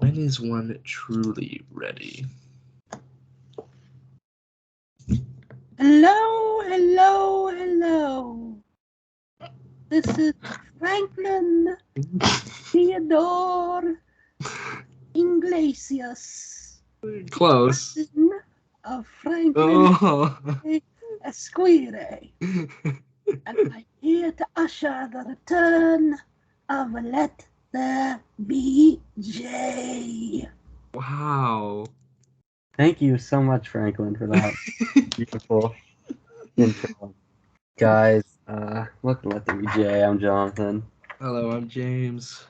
When is one truly ready? Hello, hello, hello. This is Franklin Theodore Iglesias. Close. Cousin of Franklin Esquire. And I'm here to usher the return of Let There Be J. Wow. Thank you so much, Franklin, for that beautiful intro. Guys, welcome to Let There Be J. I'm Jonathan. Hello, I'm James.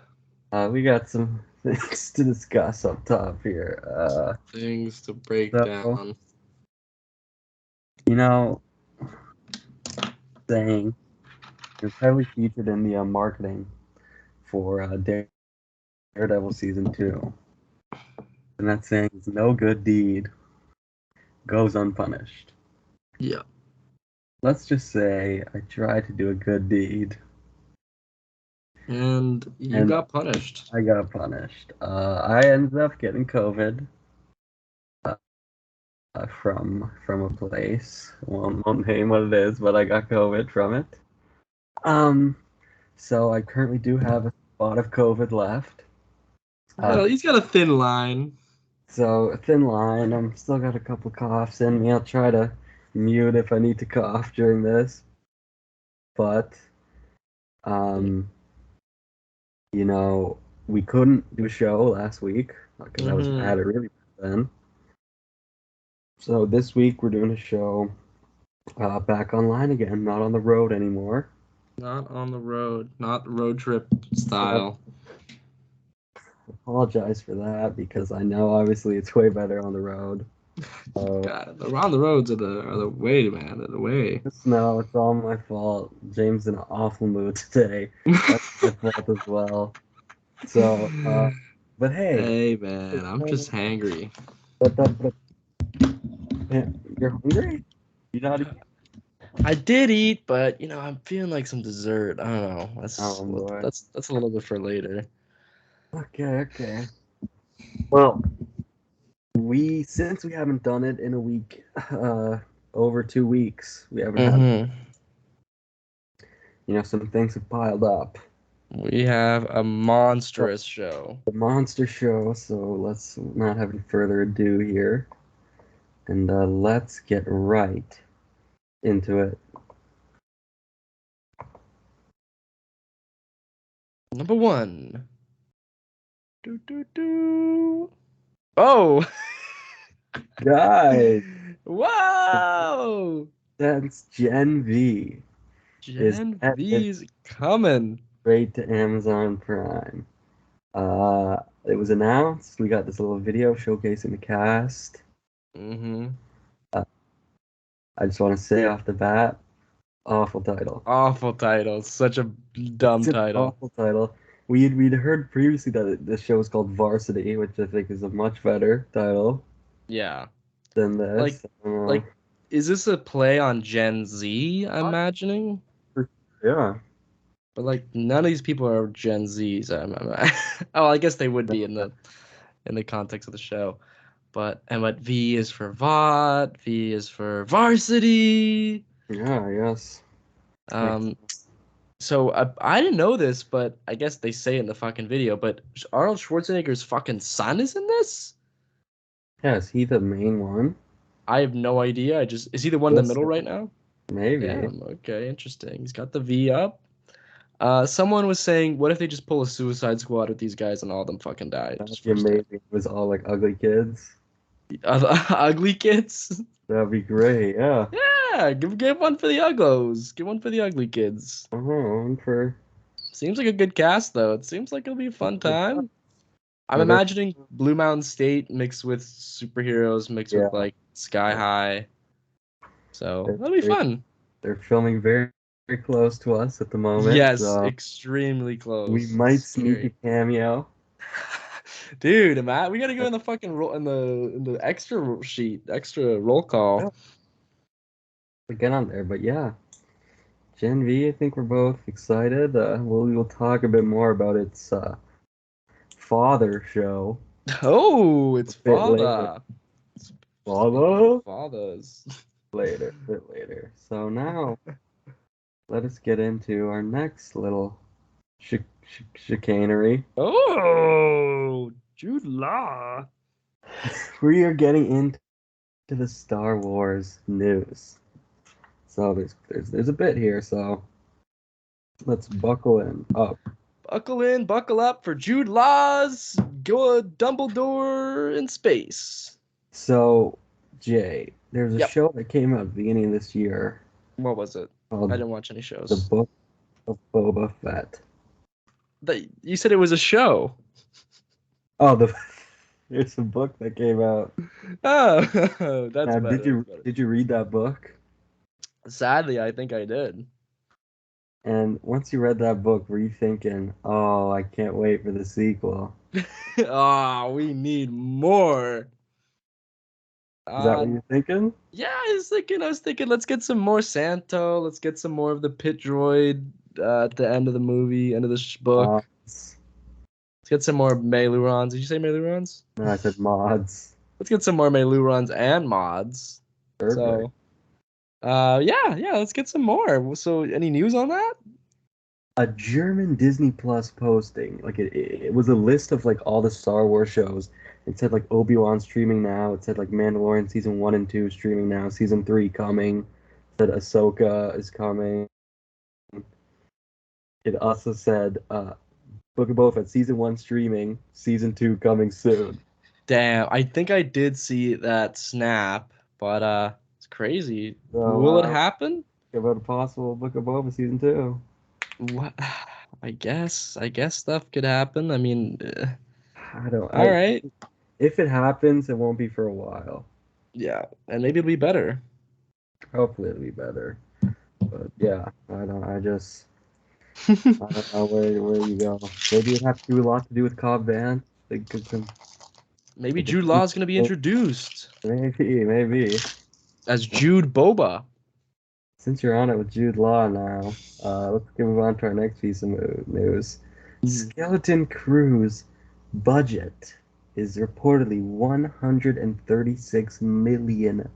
We got some things to discuss up top here. Things to break so, down. You know, saying it was heavily featured in the marketing for Daredevil Season 2. And that saying is no good deed goes unpunished. Yeah. Let's just say I tried to do a good deed. And you got punished. I got punished. I ended up getting COVID from a place. Won't name what it is, but I got COVID from it. So I currently do have a spot of COVID left. Well, he's got a thin line. So a thin line. I'm still got a couple coughs in me. I'll try to mute if I need to cough during this. But you know, we couldn't do a show last week because I was mad at really then. So this week we're doing a show back online again, not on the road anymore. Not on the road, not road trip style. Apologize for that because I know obviously it's way better on the road. God, on the roads are the way, man. They're the way. No, it's all my fault. James is in an awful mood today. That's my fault as well. So, but hey. Hey, man, I'm just hangry. But you're hungry? You not eat? I did eat, but you know I'm feeling like some dessert. I don't know. That's a little bit for later. Okay. Well, since we haven't done it in a week, over 2 weeks, we haven't had. You know, some things have piled up. We have a monstrous show. The monster show. So let's not have any further ado here, and let's get right into it. Number 1. Oh! Guys! Whoa! That's Gen V. Gen V's coming. Straight to Amazon Prime. It was announced. We got this little video showcasing the cast. I just want to say off the bat, awful title. Awful title. Such a dumb title. Awful title. We'd heard previously that the show was called Varsity, which I think is a much better title. Yeah. Than this. Like, is this a play on Gen Z? I'm imagining. Yeah. But like, none of these people are Gen Zs. Oh, I guess they would be in the context of the show. But V is for VOD, V is for Varsity. Yeah, yes. So I didn't know this, but I guess they say in the fucking video. But Arnold Schwarzenegger's fucking son is in this. Yeah, is he the main one? I have no idea. Is he the one in the middle right now? Maybe. Yeah, okay, interesting. He's got the V up. Someone was saying, what if they just pull a Suicide Squad with these guys and all of them fucking die? That'd be amazing. It was all like ugly kids. Ugly kids? That'd be great, yeah. Yeah, give one for the Uggos. Give one for the ugly kids. Seems like a good cast, though. It seems like it'll be a fun time. I'm imagining Blue Mountain State mixed with superheroes, mixed with like Sky High. So that'll be fun. They're filming very, very close to us at the moment. Yes, extremely close. We might sneak a cameo. Dude, Matt, we gotta go in the fucking in the extra sheet, extra roll call. Yeah. We get on there, but yeah. Gen V, I think we're both excited. We will talk a bit more about its father show Oh, it's A bit later. Father. Follow Fathers. later, a bit later. So now, let us get into our next little chicanery. Oh, Jude Law. We are getting into the Star Wars news. So there's a bit here. So let's buckle in up. Buckle in, buckle up for Jude Law's Dumbledore in space. So Jay, there's a Yep. show that came out at the beginning of this year What was it? called I didn't watch any shows. The Book of Boba Fett. You said it was a show. Oh, it's a book that came out. Oh, that's Now, better. did you read that book? Sadly, I think I did. And once you read that book, were you thinking, "Oh, I can't wait for the sequel"? Oh, we need more. Is that what you're thinking? Yeah, I was thinking, let's get some more Santo. Let's get some more of the pit droid at the end of the movie, end of this book. Let's get some more Melurons. Did you say Melurons? No, I said mods. Let's get some more Melurons and mods. Perfect. So, yeah, let's get some more. So, any news on that? A German Disney Plus posting, like it was a list of like all the Star Wars shows. It said like Obi-Wan streaming now. It said like Mandalorian season 1 and 2 streaming now. Season 3 coming. It said Ahsoka is coming. It also said Book of Boba Fett season 1 streaming, season 2 coming soon. Damn, I think I did see that snap, but it's crazy. So, Will it happen? About a possible Book of Boba season 2. What? I guess stuff could happen. I mean, All right. If it happens, it won't be for a while. Yeah, and maybe it'll be better. Hopefully it'll be better. But yeah, I don't know where you go. Maybe it'd have to do a lot to do with Cobb Vanth. Maybe Jude Law is going to be introduced. Maybe. As Jude Boba. Since you're on it with Jude Law now, let's move on to our next piece of news. Skeleton Crew's budget is reportedly $136 million.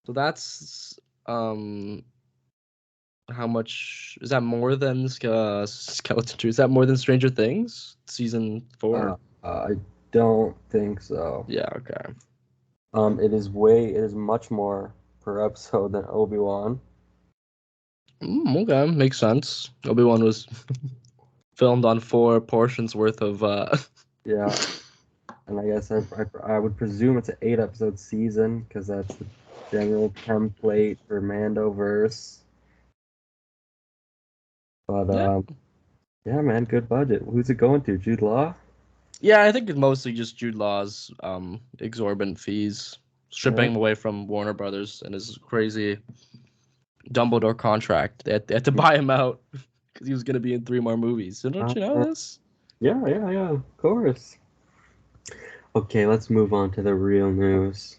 So that's how much is that more than Skeleton Crew? Is that more than Stranger Things season 4? I don't think so. Yeah, okay. It is much more per episode than Obi-Wan. Okay, makes sense. Obi-Wan was filmed on 4 portions worth of Yeah. And I guess I would presume it's an 8-episode season because that's the general template for Mandoverse. But yeah, man, good budget. Who's it going to? Jude Law? Yeah, I think it's mostly just Jude Law's exorbitant fees, stripping him away from Warner Brothers and his crazy Dumbledore contract. They had to buy him out because he was going to be in 3 more movies. So don't you know this? Yeah, of course. Okay, let's move on to the real news.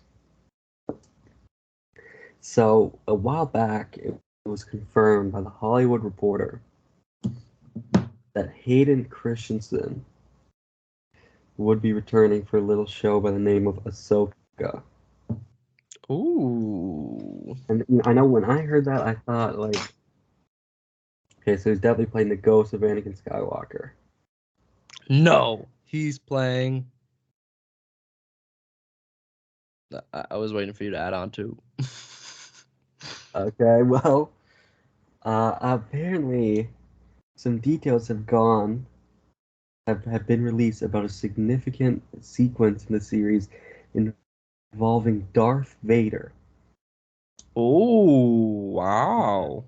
So, a while back, it was confirmed by The Hollywood Reporter that Hayden Christensen would be returning for a little show by the name of Ahsoka. Ooh. And I know when I heard that, I thought, like, okay, so he's definitely playing the ghost of Anakin Skywalker. No, he's playing. I was waiting for you to add on to. Okay, well, apparently some details have been released about a significant sequence in the series involving Darth Vader. Oh, wow.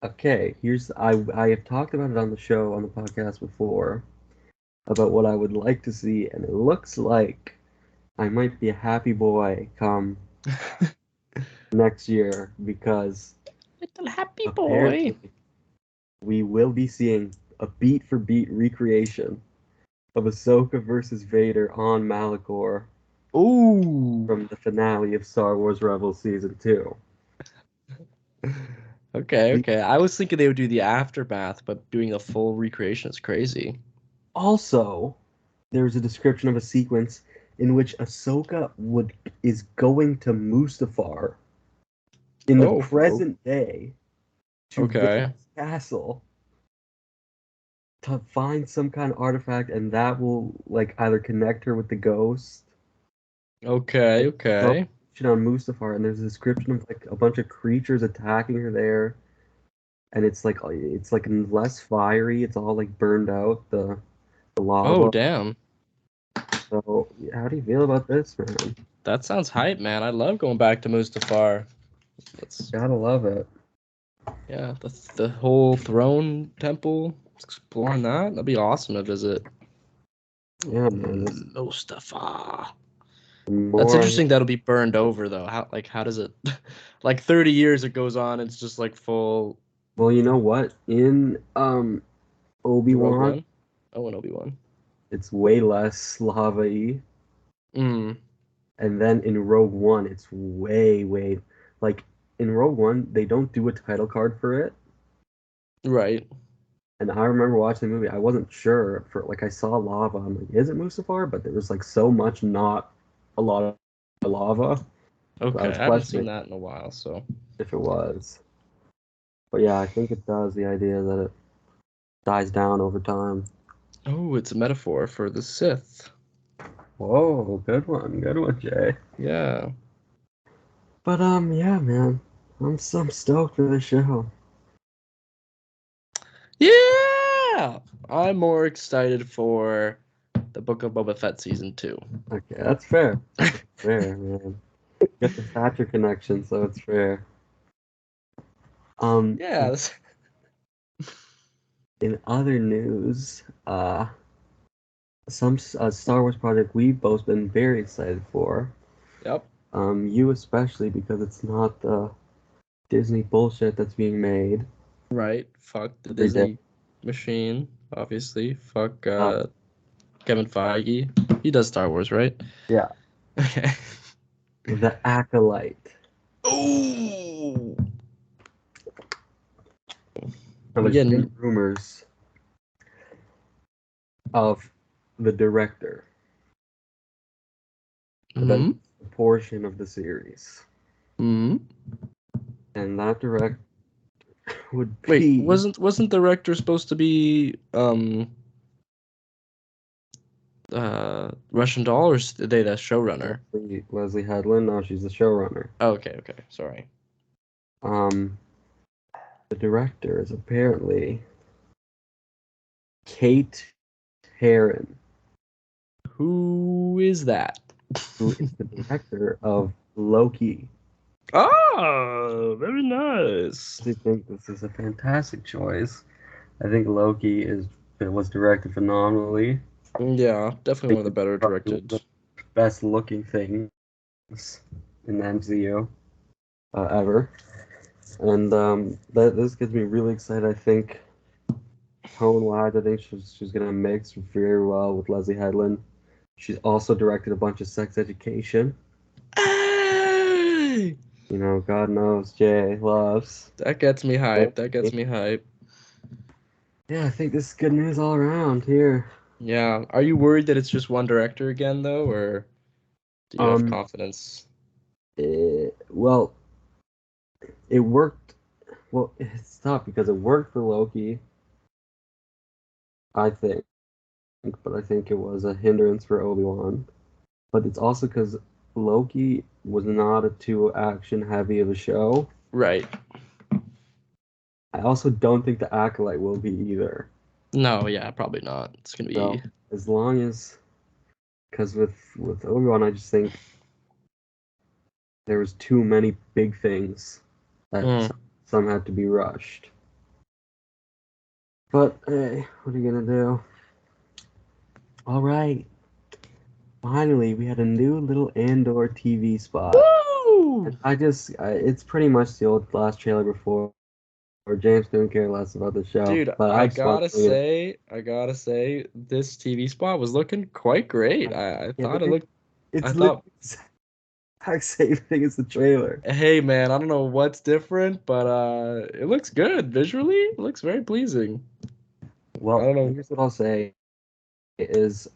Okay, I have talked about it on the show, on the podcast before, about what I would like to see, and it looks like I might be a happy boy come next year because Little happy boy. We will be seeing a beat-for-beat recreation of Ahsoka versus Vader on Malachor. Ooh. From the finale of Star Wars Rebels Season 2. Okay. I was thinking they would do the aftermath, but doing a full recreation is crazy. Also, there's a description of a sequence in which Ahsoka is going to Mustafar in the present day to Vader's castle to find some kind of artifact, and that will like either connect her with the ghost. Okay. On Mustafar, and there's a description of like a bunch of creatures attacking her there, and it's like less fiery. It's all like burned out the lava. Oh damn! So how do you feel about this, man? That sounds hype, man. I love going back to Mustafar. Gotta love it. Yeah, the whole throne temple. Exploring that'd be awesome to visit. Yeah, man. Mustafar. That's interesting that'll be burned over though. How does it like 30 years it goes on, it's just like full. Well, you know what? In Obi-Wan. Oh, in Obi-Wan. It's way less lava-y. Mm. And then in Rogue One it's way like in Rogue One they don't do a title card for it. Right. And I remember watching the movie, I wasn't sure for like I saw lava. I'm like, is it Mustafar? But there was like so much not a lot of lava. Okay, I haven't seen that in a while, so if it was. But yeah, I think it does, the idea that it dies down over time. Oh, it's a metaphor for the Sith. Whoa, good one, Jay. Yeah. But yeah, man, I'm stoked for the show. Yeah, I'm more excited for the Book of Boba Fett season 2. Okay, that's fair. Fair, man. Get the Thatcher connection, so it's fair. Yeah. In other news, some Star Wars project we've both been very excited for. Yep. You especially, because it's not the Disney bullshit that's being made. Right. Fuck the Disney machine, obviously. Fuck Kevin Feige. He does Star Wars, right? Yeah. Okay. The Acolyte. Oh. There's been rumors of the director. Mm-hmm. A portion of the series. Mm-hmm. And that director would be... Wait, wasn't the director supposed to be Russian Doll, or are they the showrunner? Leslie Headland? No, she's the showrunner. Oh, okay, sorry. The director is apparently Kate Herron. Who is that? Who is the director of Loki. Oh, very nice. I think this is a fantastic choice. I think Loki was directed phenomenally. Yeah, definitely one of the better directed. Best looking things in the MCU ever. And this gets me really excited. I think tone-wise, I think she's going to mix very well with Leslie Headland. She's also directed a bunch of Sex Education. Hey! You know, God knows Jay loves. That gets me hyped. Yeah, I think this is good news all around here. Yeah. Are you worried that it's just one director again, though, or do you have confidence? Well, it worked. Well, it's tough because it worked for Loki, I think. But I think it was a hindrance for Obi-Wan. But it's also because Loki was not a too action-heavy of a show. Right. I also don't think the Acolyte will be either. No, yeah, probably not. It's going to be... So, as long as... Because with Obi-Wan, I just think there was too many big things that some had to be rushed. But, hey, what are you going to do? All right. Finally, we had a new little Andor TV spot. Woo! It's pretty much the old last trailer before. Or James didn't care less about the show. Dude, but I gotta say, this TV spot was looking quite great. I thought it looked... It's the exact same thing as the trailer. Hey, man, I don't know what's different, but it looks good. Visually, it looks very pleasing. Well, I don't know. Here's what I'll say. is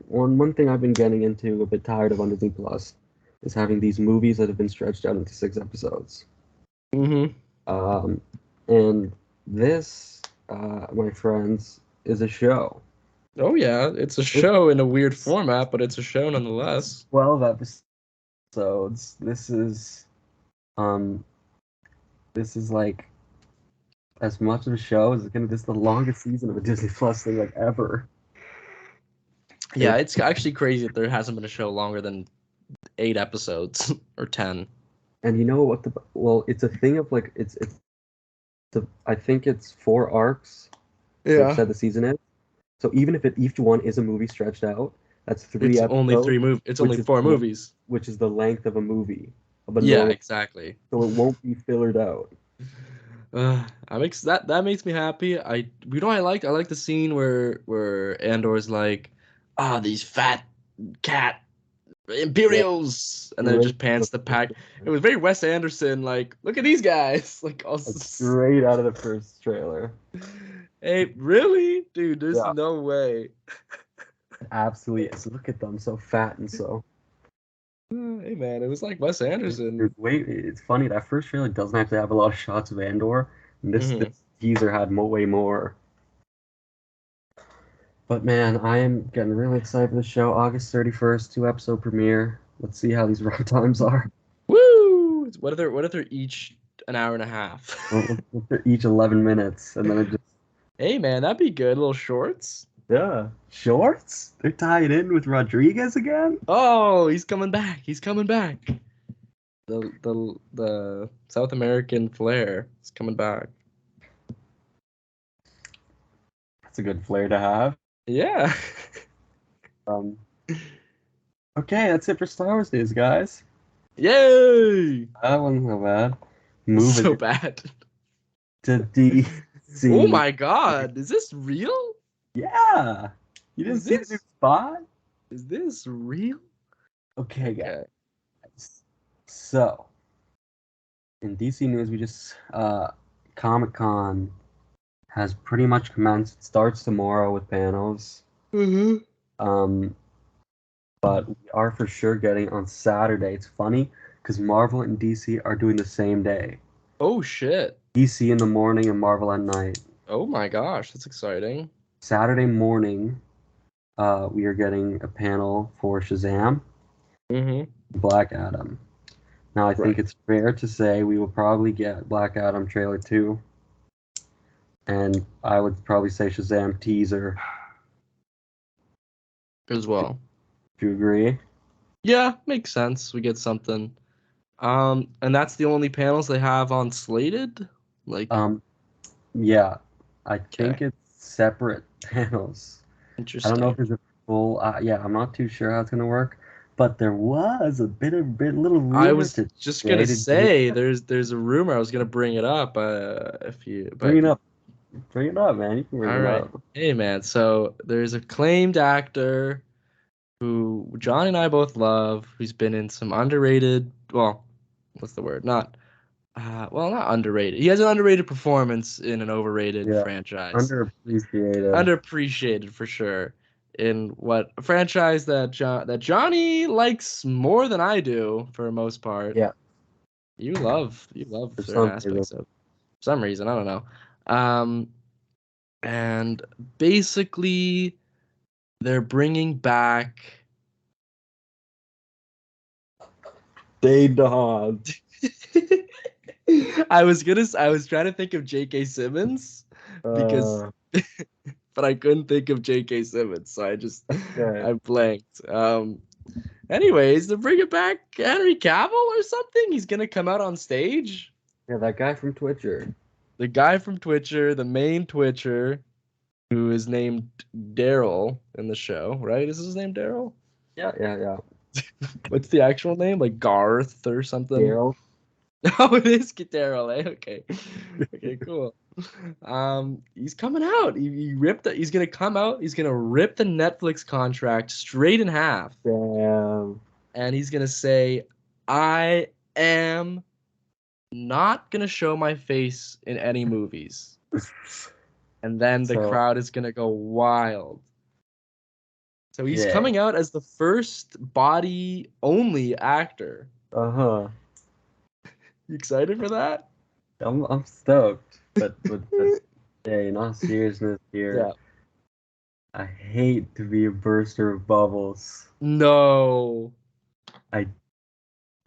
one thing I've been getting into, a bit tired of on Disney Plus, is having these movies that have been stretched out into 6 episodes. And this, my friends, is a show. Oh yeah, it's a show in a weird format, but it's a show nonetheless. 12 episodes. This is like as much of a show as this is the longest season of a Disney Plus thing like ever. Yeah, it's actually crazy that there hasn't been a show longer than 8 episodes or 10. And you know what it's a thing of like I think it's 4 arcs. Yeah. They've said the season is. So even if each one is a movie stretched out, that's 3 It's episodes. only 3 movies. It's only 4 movies. Which is the length of a movie. Yeah, exactly. So it won't be fillered out. That makes me happy. I like the scene where Andor's like, these fat cat Imperials, and then it just pans the pack. It was very Wes Anderson, like, look at these guys, like straight out of the first trailer. Hey, really, dude? There's no way. Absolutely is. Look at them, so fat and so. Hey man, it was like Wes Anderson. It's funny, that first trailer doesn't actually have a lot of shots of Andor, and this teaser had way more. But man, I am getting really excited for the show. August 31st, 2-episode premiere. Let's see how these run times are. Woo! What if they're each an hour and a half? They're each 11 minutes, and then it just. Hey man, that'd be good. Little shorts. Yeah, shorts. They're tied in with Rodriguez again. Oh, he's coming back. He's coming back. The South American flair is coming back. That's a good flair to have. Yeah. Okay, that's it for Star Wars Days, guys. Yay! That wasn't so bad. So bad. To DC. Oh my God! Is this real? Yeah. You didn't see the new spot? Is this real? Okay, guys. So, in DC news, we just Comic-Con has pretty much commenced. It starts tomorrow with panels. But we are for sure getting on Saturday. It's funny because Marvel and DC are doing the same day. Oh shit! DC in the morning and Marvel at night. Oh my gosh, that's exciting. Saturday morning, we are getting a panel for Shazam, Black Adam. Now, I think it's fair to say we will probably get Black Adam trailer 2. And I would probably say Shazam teaser. As well. Do you agree? Yeah, makes sense. We get something. And that's the only panels they have on slated? Like yeah. I think it's separate panels. Interesting. I don't know if there's a full I'm not too sure how it's gonna work. But there was a little rumor. I was just gonna say there's a rumor. I was gonna bring it up. If you bring it up, man. You can bring it up. Hey man, so there's a acclaimed actor who John and I both love, who's been in some underrated. Well, what's the word? Not underrated. He has an underrated performance in an overrated franchise. Underappreciated for sure. In what a franchise that Johnny likes more than I do for the most part. Yeah. You love certain aspects of, for some reason, I don't know. And basically they're bringing back Daredevil. I was trying to think of J.K. Simmons because but I couldn't think of J.K. Simmons, so I blanked. Anyways, they're bringing back Henry Cavill or something. He's gonna come out on stage. Yeah, that guy from Twitcher. The guy from Twitcher, the main Twitcher, who is named Daryl in the show, right? Is his name Daryl? Yeah. What's the actual name? Like Garth or something? Daryl. Oh, it is Daryl, eh? Okay. Okay, cool. He's coming out. He's gonna come out. He's gonna rip the Netflix contract straight in half. Damn. And he's gonna say, "I am not gonna show my face in any movies." And then the crowd is gonna go wild. So he's Yeah. coming out as the first body-only actor. Uh-huh. You excited for that? I'm stoked. But yeah, in all seriousness here, Yeah. I hate to be a burster of bubbles. No. I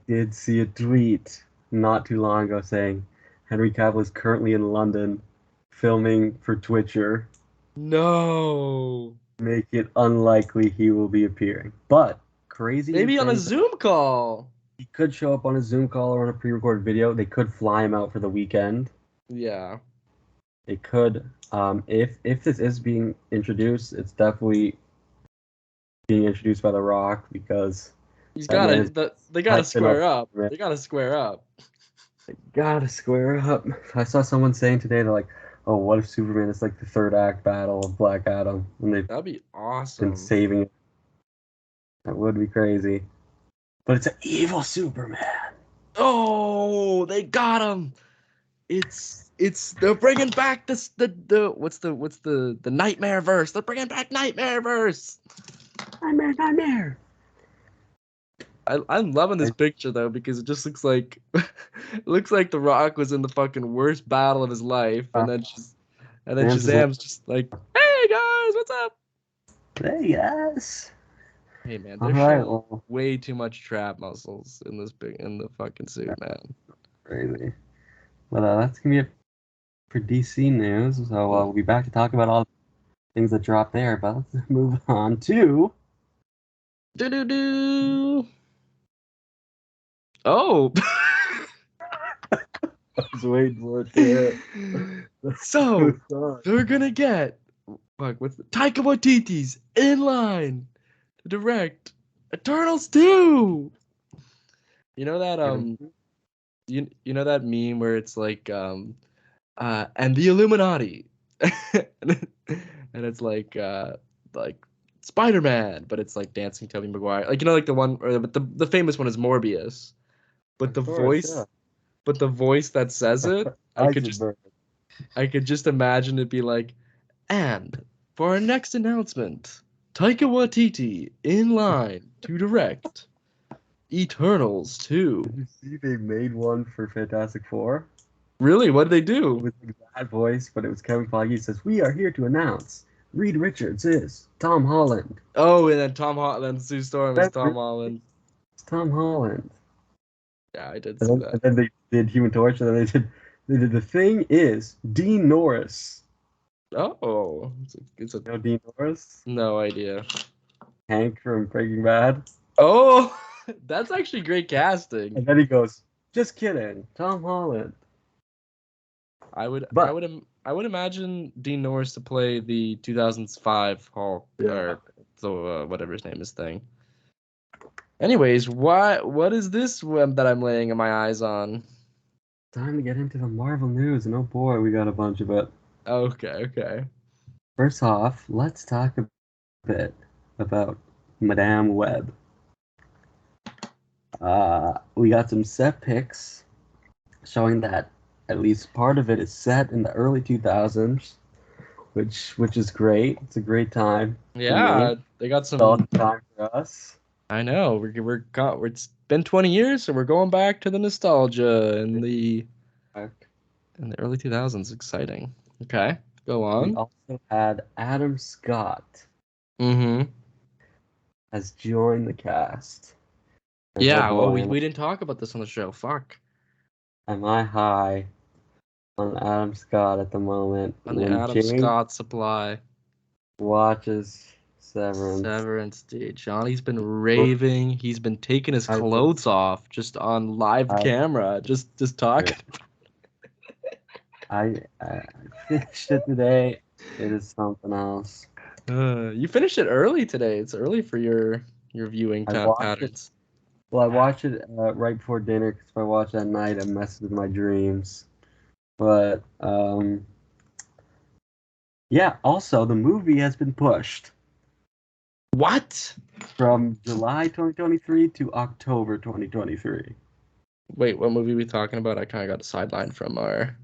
did see a tweet not too long ago saying Henry Cavill is currently in London filming for Twitcher. No. Make it unlikely he will be appearing. But crazy Maybe on a thing, Zoom call. he could show up on a Zoom call or on a pre-recorded video. They could fly him out for the weekend. Yeah. They could. If this is being introduced, it's definitely being introduced by The Rock because He's that got man's to. They got to hyping square up, up. man. They got to square up. They gotta square up. I saw someone saying today, they're like, "Oh, what if Superman is like the third act battle of Black Adam, and they've That'd be been awesome. saving it?" That would be crazy. But it's an evil Superman. Oh, they got him. It's they're bringing back the what's the Nightmare verse. They're bringing back Nightmare verse. Nightmare. I'm loving this picture though because it just looks like it looks like The Rock was in the fucking worst battle of his life, and then Shazam's just like, "Hey guys, what's up?" Hey guys. Hey man, All there's right, way too much trap muscles in the fucking suit, man. crazy. But that's gonna be it for DC news. So we'll be back to talk about all the things that dropped there. But let's move on to. Do. Oh. I was waiting for it to hit. So they're gonna get Taika Waititi's in line to direct Eternals 2. You know that you know that meme where it's like and the Illuminati and it's like Spider-Man, but it's like dancing Tobey Maguire. Like, you know, like the one, but the famous one is Morbius. But the voice that says it, I could just imagine it be like, and for our next announcement, Taika Waititi in line to direct Eternals 2. Did you see they made one for Fantastic Four? Really? What did they do? With that voice, but it was Kevin Feige. He says, "We are here to announce Reed Richards is Tom Holland." Oh, and then Tom Holland, Sue Storm is Tom Holland. It's Tom Holland. Yeah, I did see that. And then they did Human Torch, and then they did The Thing is Dean Norris. Oh, it's a You know Dean Norris? No idea. Hank from Breaking Bad. Oh, that's actually great casting. And then he goes, "Just kidding, Tom Holland." I would imagine Dean Norris to play the 2005 Hulk or whatever his name is thing. Anyways, what is this web that I'm laying my eyes on? Time to get into the Marvel news, and oh boy, we got a bunch of it. Okay. First off, let's talk a bit about Madame Webb. We got some set pics showing that at least part of it is set in the early 2000s, which is great. It's a great time. Yeah, they got some time for us. I know. It's been 20 years, so we're going back to the nostalgia in the early 2000s. Exciting. Okay, go on. We also had Adam Scott has joined the cast. And yeah, well, we didn't talk about this on the show. Fuck. Am I high on Adam Scott at the moment? On the Adam Scott supply. Watches Severance, dude. Johnny's been raving. He's been taking his clothes off just on live camera, just talking. I finished it today. It is something else. You finished it early today. It's early for your viewing patterns. Well, I watch it right before dinner because if I watch at night, it messes with my dreams. But yeah. Also, the movie has been pushed. What? From July 2023 to October 2023. Wait, what movie are we talking about? I kind of got sidelined from our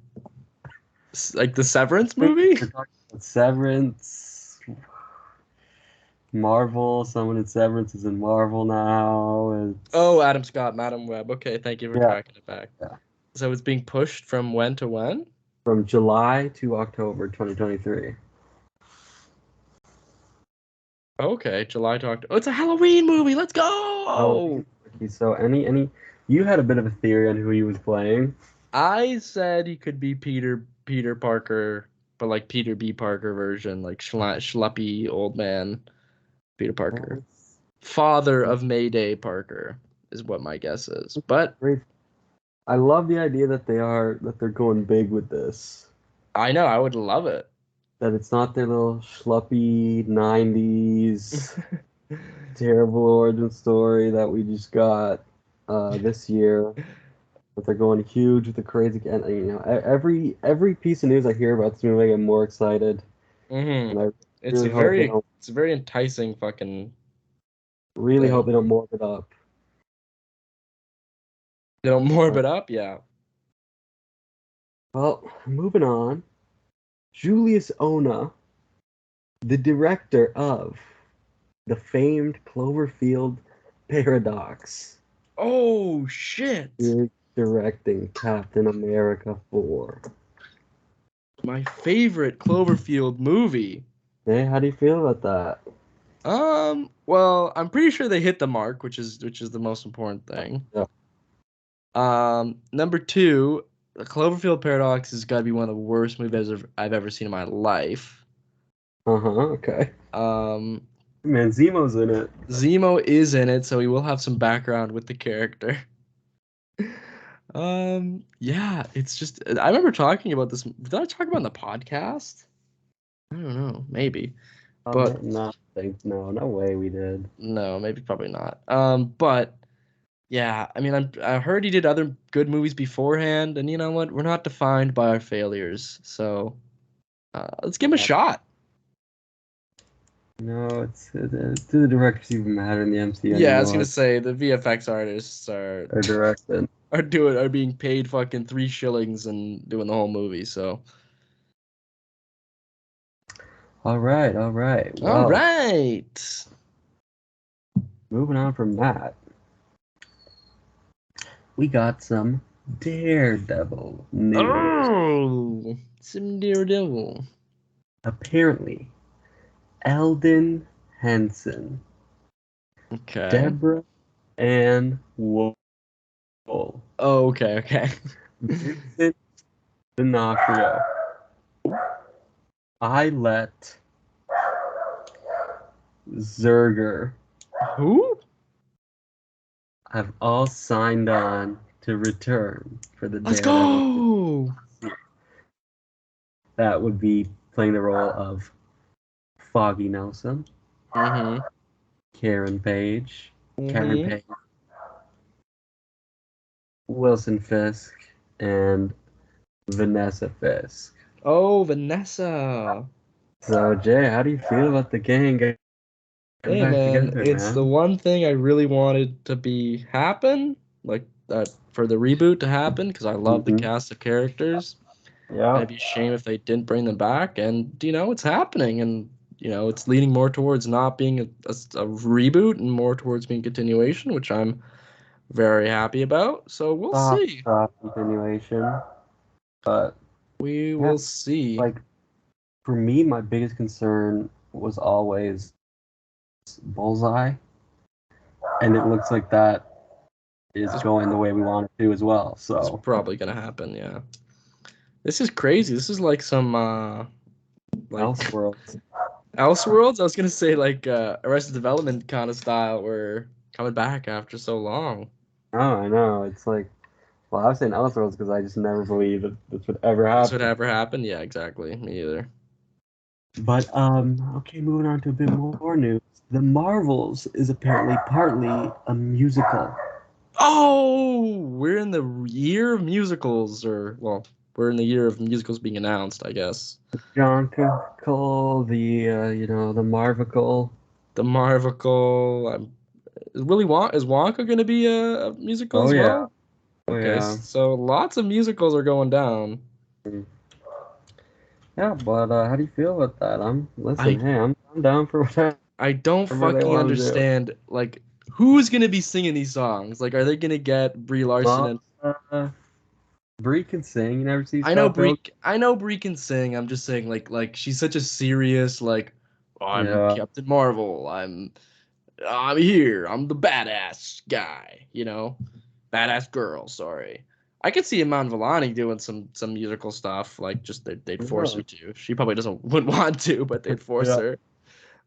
the Severance movie. We're talking about Severance. Marvel. Someone in Severance is in Marvel now. Oh, Adam Scott, Madam Webb. Okay, thank you for Yeah. tracking it back. Yeah. So it's being pushed from when to when? From July to October 2023. Okay, July to October. Oh, it's a Halloween movie. Let's go! Oh, so any you had a bit of a theory on who he was playing. I said he could be Peter Parker, but like Peter B. Parker version, like schleppy old man Peter Parker. Father of Mayday Parker is what my guess is. But Great. I love the idea that they're going big with this. I know, I would love it. That it's not their little schleppy 90s terrible origin story that we just got this year. But they're going huge with the crazy, and you know, every piece of news I hear about this movie, I get more excited. Mm-hmm. And I It's really it's a very enticing fucking. Really thing. hope they don't morph it up. They don't morph it up, yeah. Well, moving on. Julius Onah, the director of the famed Cloverfield Paradox, Oh shit! is directing Captain America 4. My favorite Cloverfield movie. Hey, how do you feel about that? Well, I'm pretty sure they hit the mark, which is the most important thing. Yeah. Number 2, the Cloverfield Paradox has got to be one of the worst movies I've ever seen in my life. Okay. Man, Zemo's in it. Zemo is in it, so he will have some background with the character. Yeah, it's just I remember talking about this. Did I talk about it in the podcast? I don't know, maybe. But no way we did. No, maybe probably not. But yeah, I mean, I heard he did other good movies beforehand, and you know what? We're not defined by our failures, so let's give him a shot. No, it's do the directors even matter in the MCU Yeah, anymore? I was gonna say the VFX artists are directing. are being paid fucking 3 shillings and doing the whole movie. So All right. all Well, right. moving on from that, we got some Daredevil news. Oh, some Daredevil. Apparently, Alden Henson, Okay. Deborah Ann Wool, Oh, okay. Vincent D'Onofrio, Eilert Zerger Who? have all signed on to return for the Let's Daredevil. go. That would be playing the role of Foggy Nelson, Mm-hmm. Karen Page, Mm-hmm. Wilson Fisk, and Vanessa Fisk. Oh, Vanessa. So, Jay, how do you feel about the gang getting Hey, back man, together, it's man? the one thing I really wanted to happen, like that for the reboot to happen, because I love the cast of characters. Yeah. It'd be a shame if they didn't bring them back, and it's happening, and it's leaning more towards not being a reboot and more towards being continuation, which I'm very happy about. So we'll see. Continuation. But We will see. like, for me, my biggest concern was always Bullseye, and it looks like that is going the way we want it to as well. So it's probably gonna happen. Yeah. This is crazy. This is like some like Elseworlds. Elseworlds. I was gonna say like Arrested Development kind of style. We're coming back after so long. Oh, I know. It's like, well, I was saying Elseworlds because I just never believed that this would ever happen. This would ever happen? Yeah, exactly. Me either. But okay, moving on to a bit more news. The Marvels is apparently partly a musical. Oh, we're in the year of musicals, we're in the year of musicals being announced, I guess. Jonkical, the the Marvical. The Marvical. Is Wonka going to be a musical as well? Okay, so lots of musicals are going down. Yeah, but how do you feel about that? I'm down for whatever. I don't Whatever they fucking wanna do. understand. Like, who's gonna be singing these songs? Like, are they gonna get Brie Larson and? Brie can sing. You never see I know Scott Pilgrim? I know Brie can sing. I'm just saying, like she's such a serious, like, I'm Yeah. Captain Marvel. I'm here. I'm the badass guy. Badass girl. Sorry. I could see Iman Vellani doing some musical stuff. Like, just they'd force her to. She probably wouldn't want to, but they'd force Yeah.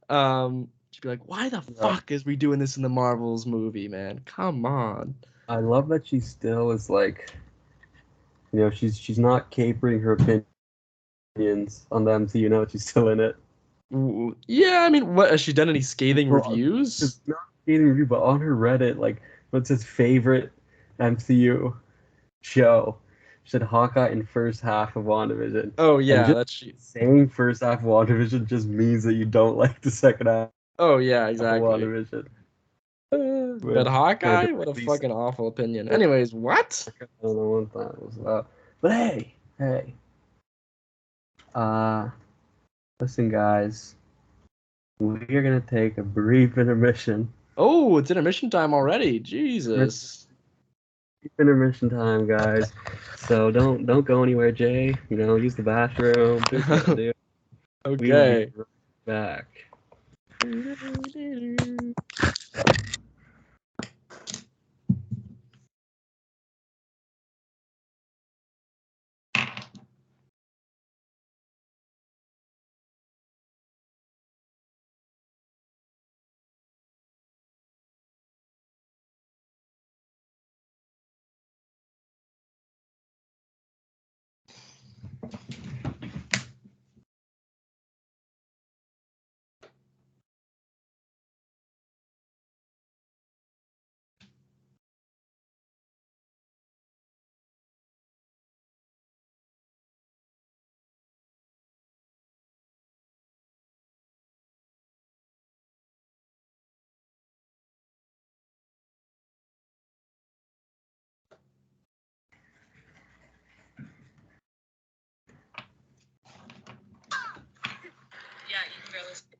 her. She'd be like, "Why the Yeah. fuck is we doing this in the Marvels movie, man? Come on." I love that she still is like, she's not capering her opinions on the MCU. She's still in it. Ooh, yeah, I mean, what has she done? Any scathing Well, reviews? It's not skating review, but on her Reddit, like, what's his favorite MCU show? She said Hawkeye in first half of WandaVision. Oh And yeah, just that's she. saying first half of WandaVision just means that you don't like the second half Oh yeah, of exactly. WandaVision. But Hawkeye, what a fucking awful opinion. Anyways, what? I don't know what that was about. But hey. Listen, guys. We're gonna take a brief intermission. Oh, it's intermission time already. Jesus. Intermission time, guys. So don't go anywhere, Jay. Use the bathroom. Do what you gotta do. We will be Okay. right back. Yeah, you can barely speak.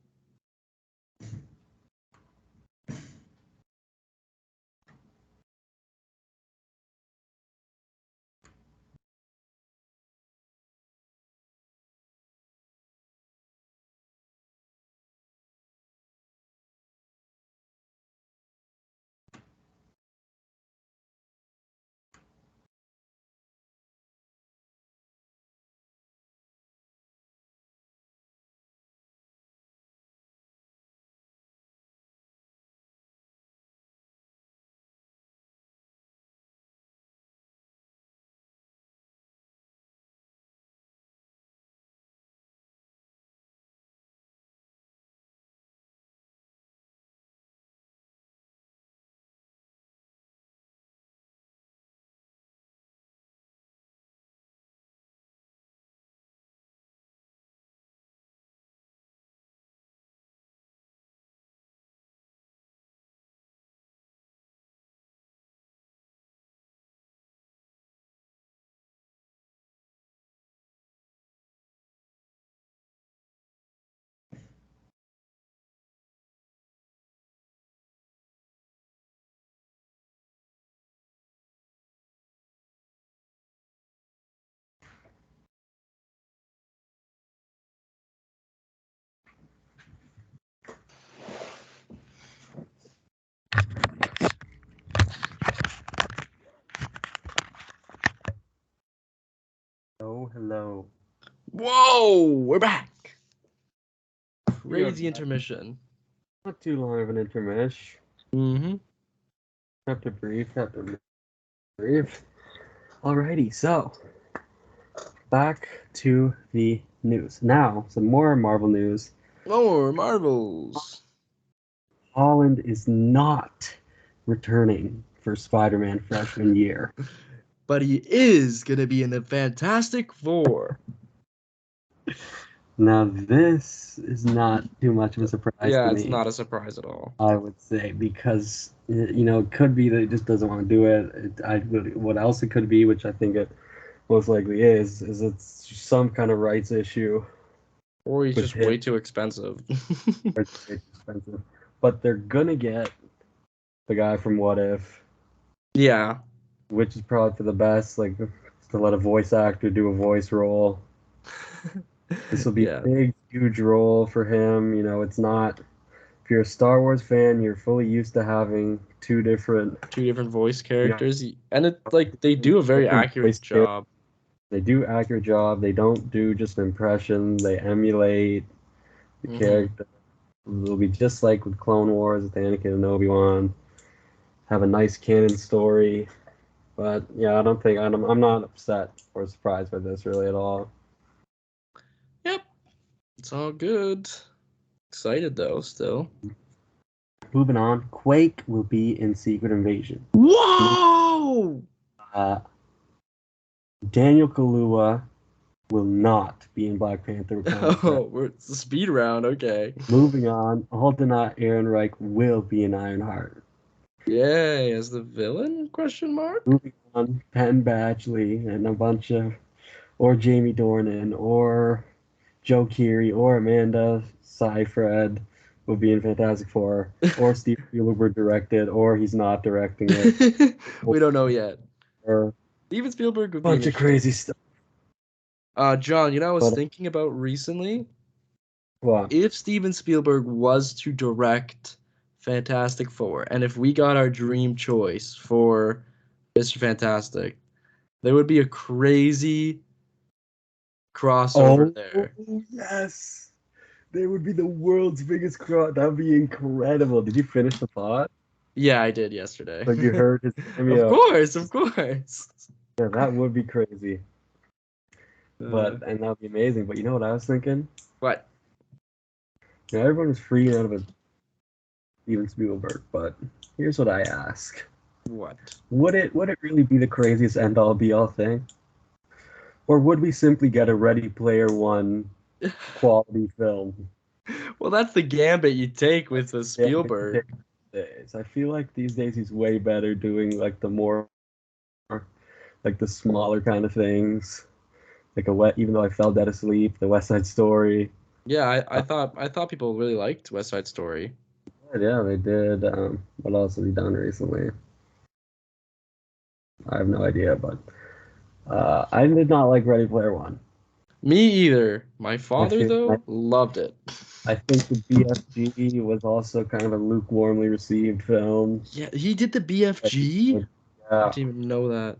Oh, hello. Whoa, we're back. We are Crazy back. intermission. Not too long of an intermission. Mm-hmm. Have to brief. Alrighty, so back to the news. Now, some more Marvel news. More Marvels. Holland is not returning for Spider-Man freshman year. But he is gonna be in the Fantastic Four. Now, this is not too much of a surprise Yeah, to it's me. not a surprise at all. I would say, because it could be that he just doesn't want to do it. What else it could be, which I think it most likely is it's some kind of rights issue. Or he's with just him. way too expensive. expensive. But they're gonna get the guy from What If, Yeah. which is probably for the best. Like to let a voice actor do a voice role. This will be Yeah. a big, huge role for him. You know, it's not. If you're a Star Wars fan, you're fully used to having two different voice characters, and it like they do a very different accurate voice job. They do accurate job. They don't do just an impression. They emulate the character. It'll be just like with Clone Wars with Anakin and Obi-Wan. Have a nice canon story. But yeah, I'm not upset or surprised by this really at all. Yep. It's all good. Excited though, still. Moving on, Quake will be in Secret Invasion. Whoa! Daniel Kaluuya will not be in Black Panther. Oh, it's a speed round. Okay. Moving on, Alden Ehrenreich will be in Ironheart. Yay! As the villain? Question mark. Moving on, Penn Badgley and a bunch of, or Jamie Dornan, or Joe Keery, or Amanda Seyfried will be in Fantastic Four, or Steve Spielberg directed, or he's not directing it. We don't know yet. Or Steven Spielberg would a be bunch of crazy stuff. John, you know what I was thinking about recently? What? If Steven Spielberg was to direct Fantastic Four, and if we got our dream choice for Mr. Fantastic, there would be a crazy crossover there. Oh, yes. There would be the world's biggest cross. That would be incredible. Did you finish the plot? Yeah, I did yesterday. Like you heard his cameo. Of course. Yeah, that would be crazy. And that would be amazing. But you know what I was thinking? What? You know, everyone is freaking out about Steven Spielberg, but here's what I ask. What? Would it really be the craziest end-all be-all thing? Or would we simply get a Ready Player One quality film? Well, that's the gambit you take with the Spielberg. I feel like these days he's way better doing like the more, like the smaller kind of things, like even though I fell dead asleep, the West Side Story. Yeah, I thought people really liked West Side Story. Yeah, they did. What else have he done recently? I have no idea, but I did not like Ready Player One. Me either. My father, though, loved it. I think the BFG was also kind of a lukewarmly received film. Yeah, he did the BFG? Yeah. I didn't even know that.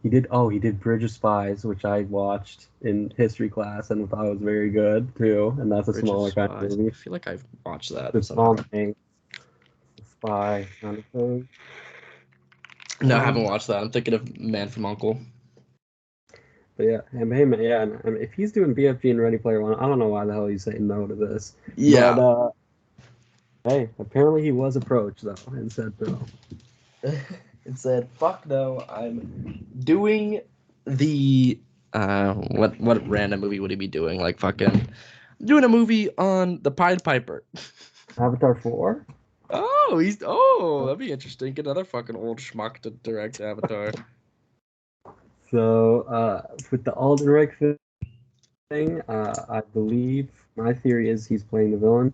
He did Bridge of Spies, which I watched in history class and thought was very good too. And that's a smaller kind of movie. I feel like I've watched that. The Tom Hanks spy kind of thing. No, I haven't watched that. I'm thinking of Man from U.N.C.L.E. But yeah, and if he's doing BFG and Ready Player One, I don't know why the hell he's saying no to this. Yeah. But, hey, apparently he was approached though and said no. It said, "Fuck no, I'm doing the what random movie would he be doing? Like fucking doing a movie on the Pied Piper." Avatar 4? Oh, that'd be interesting. Get another fucking old schmuck to direct Avatar. So, with the Aldenreich thing, I believe my theory is he's playing the villain.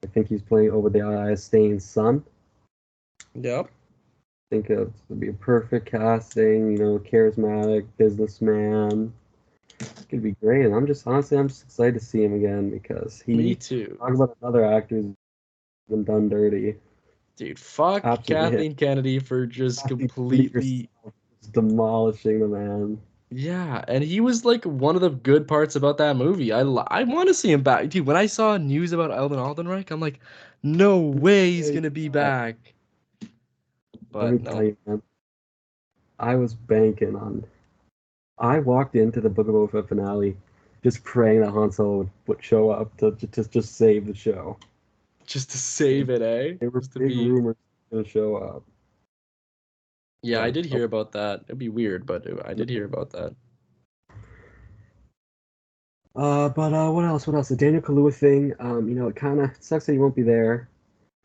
I think he's playing Obadiah Stane's son. Yep. I think it would be a perfect casting, you know, charismatic businessman. It could be great. And I'm just excited to see him again because Me too. Talk about another actor who's been done dirty. Dude, fuck Kathleen Kennedy for just completely demolishing the man. Yeah, and he was like one of the good parts about that movie. I want to see him back. Dude, when I saw news about Aldenreich, I'm like, no way he's going to be back. But let me tell you, man. I was banking on. I walked into the Book of Boba Fett finale just praying that Han Solo would show up to just save the show. Just to save it, eh? There were big rumors going to show up. Yeah, I did hear about that. It'd be weird, but I did hear about that. But what else? The Daniel Kaluuya thing, you know, it kind of sucks that he won't be there.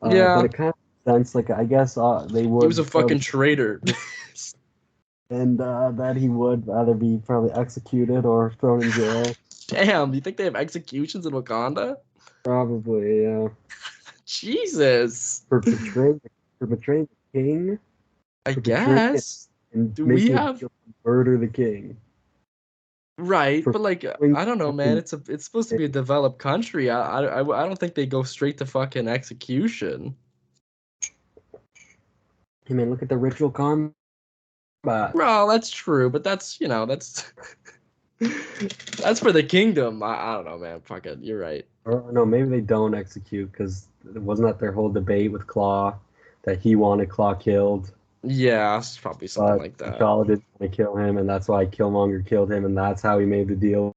Yeah. But it kind of sense like I guess they would. He was a fucking traitor. And that he would either be probably executed or thrown in jail. Damn, you think they have executions in Wakanda? Probably, yeah. Jesus. For betraying the king. I For betraying it guess. and Do we making have it murder the king. right? For But like, doing I don't know, man. fucking- It's supposed to be a developed country. I don't think they go straight to fucking execution. Hey man, look at the ritual combat. Well, that's true, but that's that's that's for the kingdom. I don't know, man. Fuck it. You're right. Or no, maybe they don't execute because wasn't that their whole debate with Claw that he wanted Claw killed, Yeah, it's probably something but like that. T'Challa didn't want to kill him, and that's why Killmonger killed him, and that's how he made the deal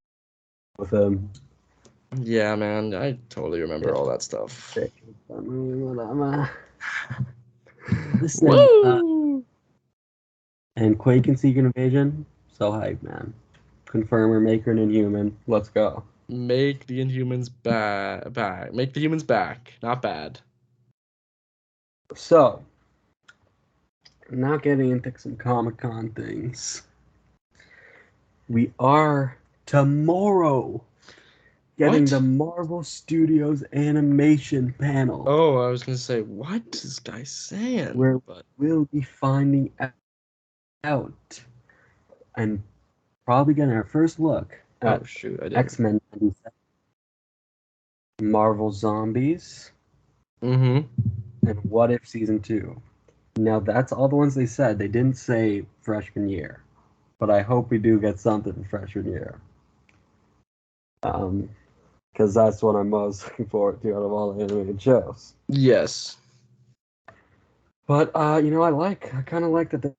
with him. Yeah, man. I totally remember all that stuff. Listen, Woo! and Quake and Secret Invasion, so hype, man. Confirmer, Maker, and Inhuman. Let's go. Make the Inhumans back. Make the humans back. Not bad. So, now getting into some Comic-Con things. We are tomorrow getting What? the Marvel Studios animation panel. Oh, I was gonna say, what is this guy saying? Where But we'll be finding out and probably getting our first look at oh shoot, I did. X-Men, Marvel Zombies, Mm-hmm. and What If Season 2. Now, that's all the ones they said. They didn't say freshman year. But I hope we do get something for freshman year. Because that's what I'm most looking forward to out of all the animated shows. Yes. But, I kind of like that they're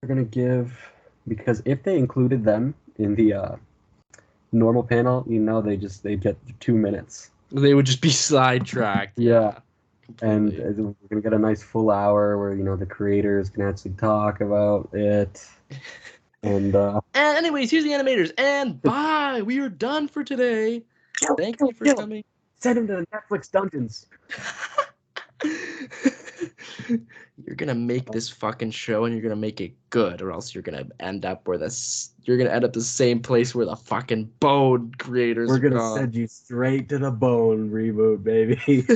going to give, because if they included them in the normal panel, they get 2 minutes. They would just be sidetracked. Yeah. And Completely. we're going to get a nice full hour where, the creators can actually talk about it. And anyways, here's the animators. And bye. We are done for today. Thank you for coming. Send him to the Netflix dungeons. You're gonna make this fucking show and you're gonna make it good, or else you're gonna end up the same place where the fucking Bone creators We're are gonna gone. send you straight to the bone reboot, baby.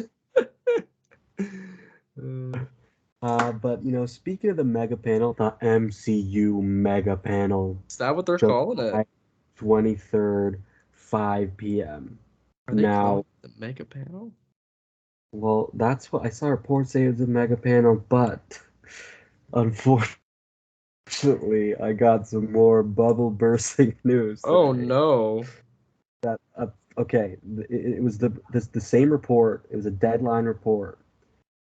But speaking of the mega panel, the MCU mega panel, Is that what they're calling it? 23rd, 5 p.m. Are they Now, calling it the mega panel? well, that's what I saw reports say it was a mega panel, but unfortunately, I got some more bubble bursting news. Oh today. no! That okay, it was the same report. It was a deadline report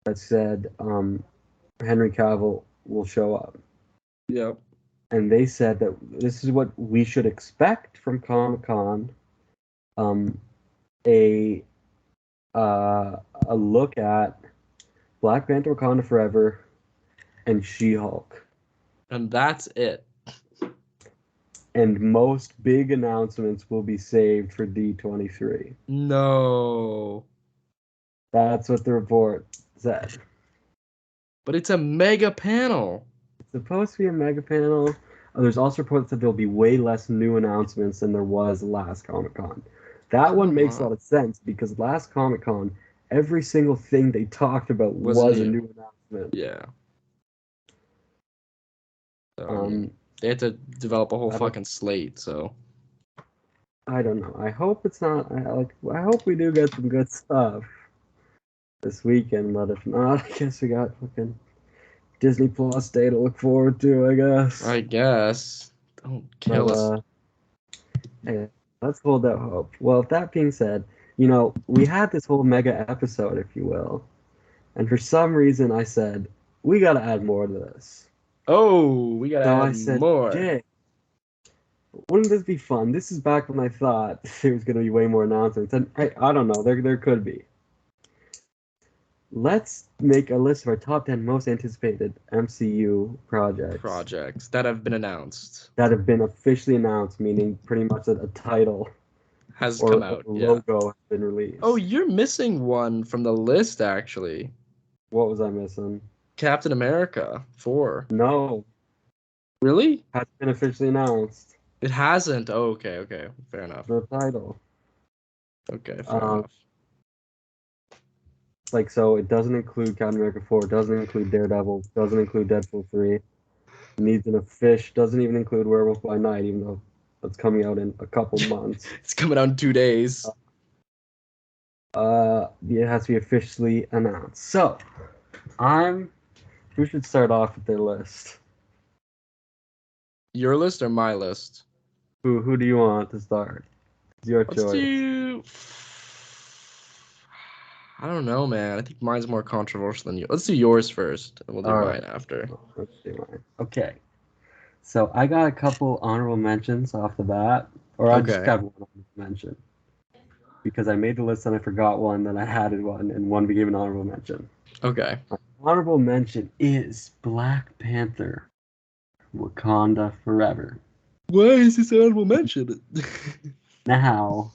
that said Henry Cavill will show up. Yep. And they said that this is what we should expect from Comic-Con. A look at Black Panther: Wakanda Forever and She-Hulk. And that's it. And most big announcements will be saved for D23. No. That's what the report said. But it's a mega panel. It's supposed to be a mega panel. There's also reports that there'll be way less new announcements than there was last Comic-Con. That one makes a lot of sense because last Comic-Con, every single thing they talked about was a new announcement. Yeah. So, they had to develop a whole fucking slate, so. I don't know. I hope it's not. I hope we do get some good stuff this weekend, but if not, I guess we got fucking Disney Plus Day to look forward to, I guess. I guess. Don't kill us. Hey, let's hold out hope. Well, with that being said, we had this whole mega episode, if you will, and for some reason I said, we gotta add more to this. Oh, we gotta add more. Jay, wouldn't this be fun? This is back when I thought there was gonna be way more announcements, and I don't know, there could be. Let's make a list of our top 10 most anticipated MCU projects that have been announced. That have been officially announced, meaning pretty much that a title has come out. A logo has been released. Oh, you're missing one from the list, actually. What was I missing? Captain America 4. No. Really? Hasn't been officially announced. It hasn't. Oh, okay. Fair enough. The title. Okay, fair enough. like, so it doesn't include Captain America 4, doesn't include Daredevil, doesn't include Deadpool 3. It needs a fish, doesn't even include Werewolf by Night, even though that's coming out in a couple months. It's coming out in 2 days. It has to be officially announced. So, who should start off with their list? Your list or my list? Who do you want to start? It's your Let's choice. do. I don't know, man. I think mine's more controversial than yours. Let's do yours first, and we'll do All mine right. after. Let's do mine. Okay. So I got a couple honorable mentions off the bat, or I just Okay. got one honorable mention because I made the list and I forgot one, then I added one, and one became an honorable mention. Okay. My honorable mention is Black Panther, Wakanda Forever. Why is this honorable mention? Now,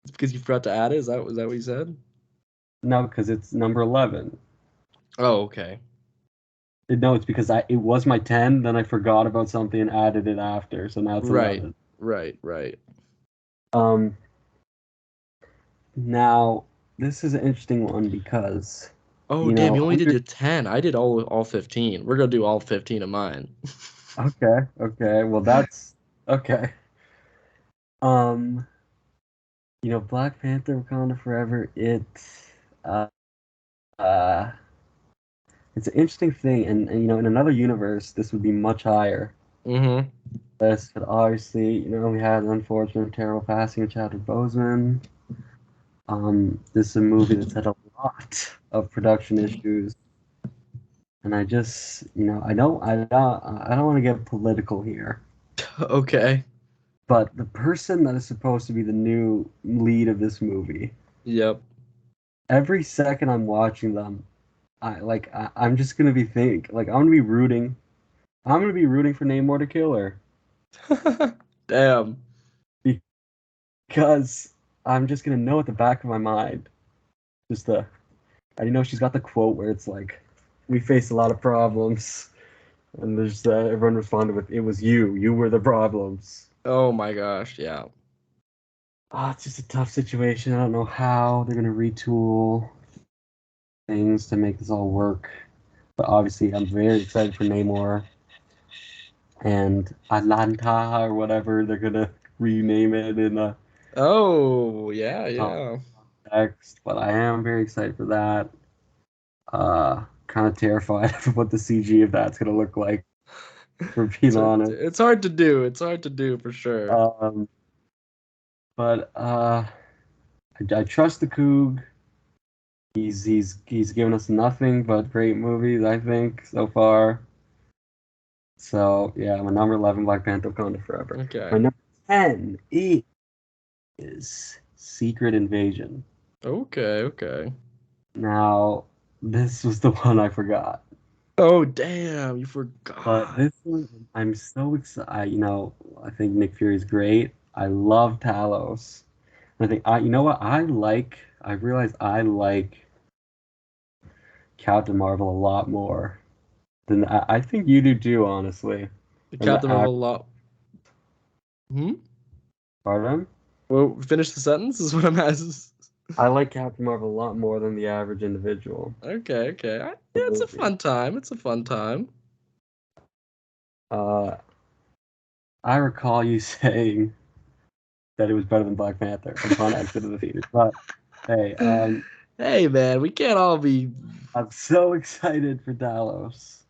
It's because you forgot to add it? Is that what you said? no, because it's number 11. Oh, okay. No, it's because it was my 10, then I forgot about something and added it after, so now it's 11. Right. Now, this is an interesting one because... Oh, damn, you only did your 10. I did all 15. We're going to do all 15 of mine. Okay, well that's... Okay. Black Panther, Wakanda Forever, it's an interesting thing, and in another universe, this would be much higher. Mm-hmm. But obviously, we had an unfortunate, terrible passing of Chadwick Boseman. This is a movie that's had a lot of production issues, and I just, I don't want to get political here. Okay. But the person that is supposed to be the new lead of this movie, Yep. every second I'm watching them, I'm just gonna be I'm gonna be rooting for Namor to kill her. Damn. Because I'm just gonna know at the back of my mind, she's got the quote where it's like, we face a lot of problems, and there's everyone responded with, it was you were the problems. Oh my gosh, yeah. It's just a tough situation. I don't know how they're gonna retool things to make this all work, but obviously I'm very excited for Namor and Atlanta or whatever they're gonna rename it in the Yeah. text. But I am very excited for that. Kind of terrified of what the CG of that's gonna look like. For being honest, it's hard to do. It's hard to do for sure. But I trust the Coog. He's given us nothing but great movies, I think, so far. So yeah, my number 11, Black Panther, Wakanda Forever. Okay. My number 10 is Secret Invasion. Okay. Now, this was the one I forgot. Oh damn, you forgot. But this one, I'm so excited. I think Nick Fury's great. I love Talos. I think I realized I like Captain Marvel a lot more than I think you do too, honestly. The Captain Marvel a lot. Pardon? Well, finish the sentence is what I'm asking. I like Captain Marvel a lot more than the average individual. Okay. Yeah, it's a fun time. I recall you saying that it was better than Black Panther upon exit of the theater. But hey, hey man, we can't all be. I'm so excited for Talos.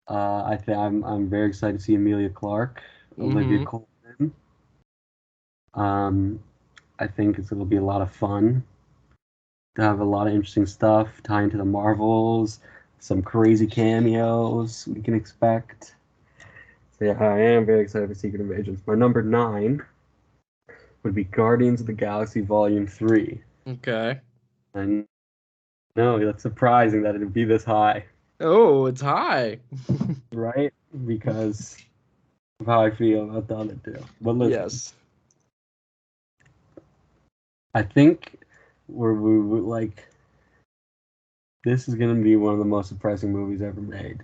I'm very excited to see Emilia Clarke, Olivia Colman. I think it'll be a lot of fun. To have a lot of interesting stuff tying to the Marvels, some crazy cameos we can expect. So yeah, I am very excited for Secret Invasions. My number 9 would be Guardians of the Galaxy Volume 3. Okay. I know, that's surprising that it would be this high. Oh, it's high. Right? Because of how I feel about the other two. But listen, yes. I think this is going to be one of the most surprising movies ever made.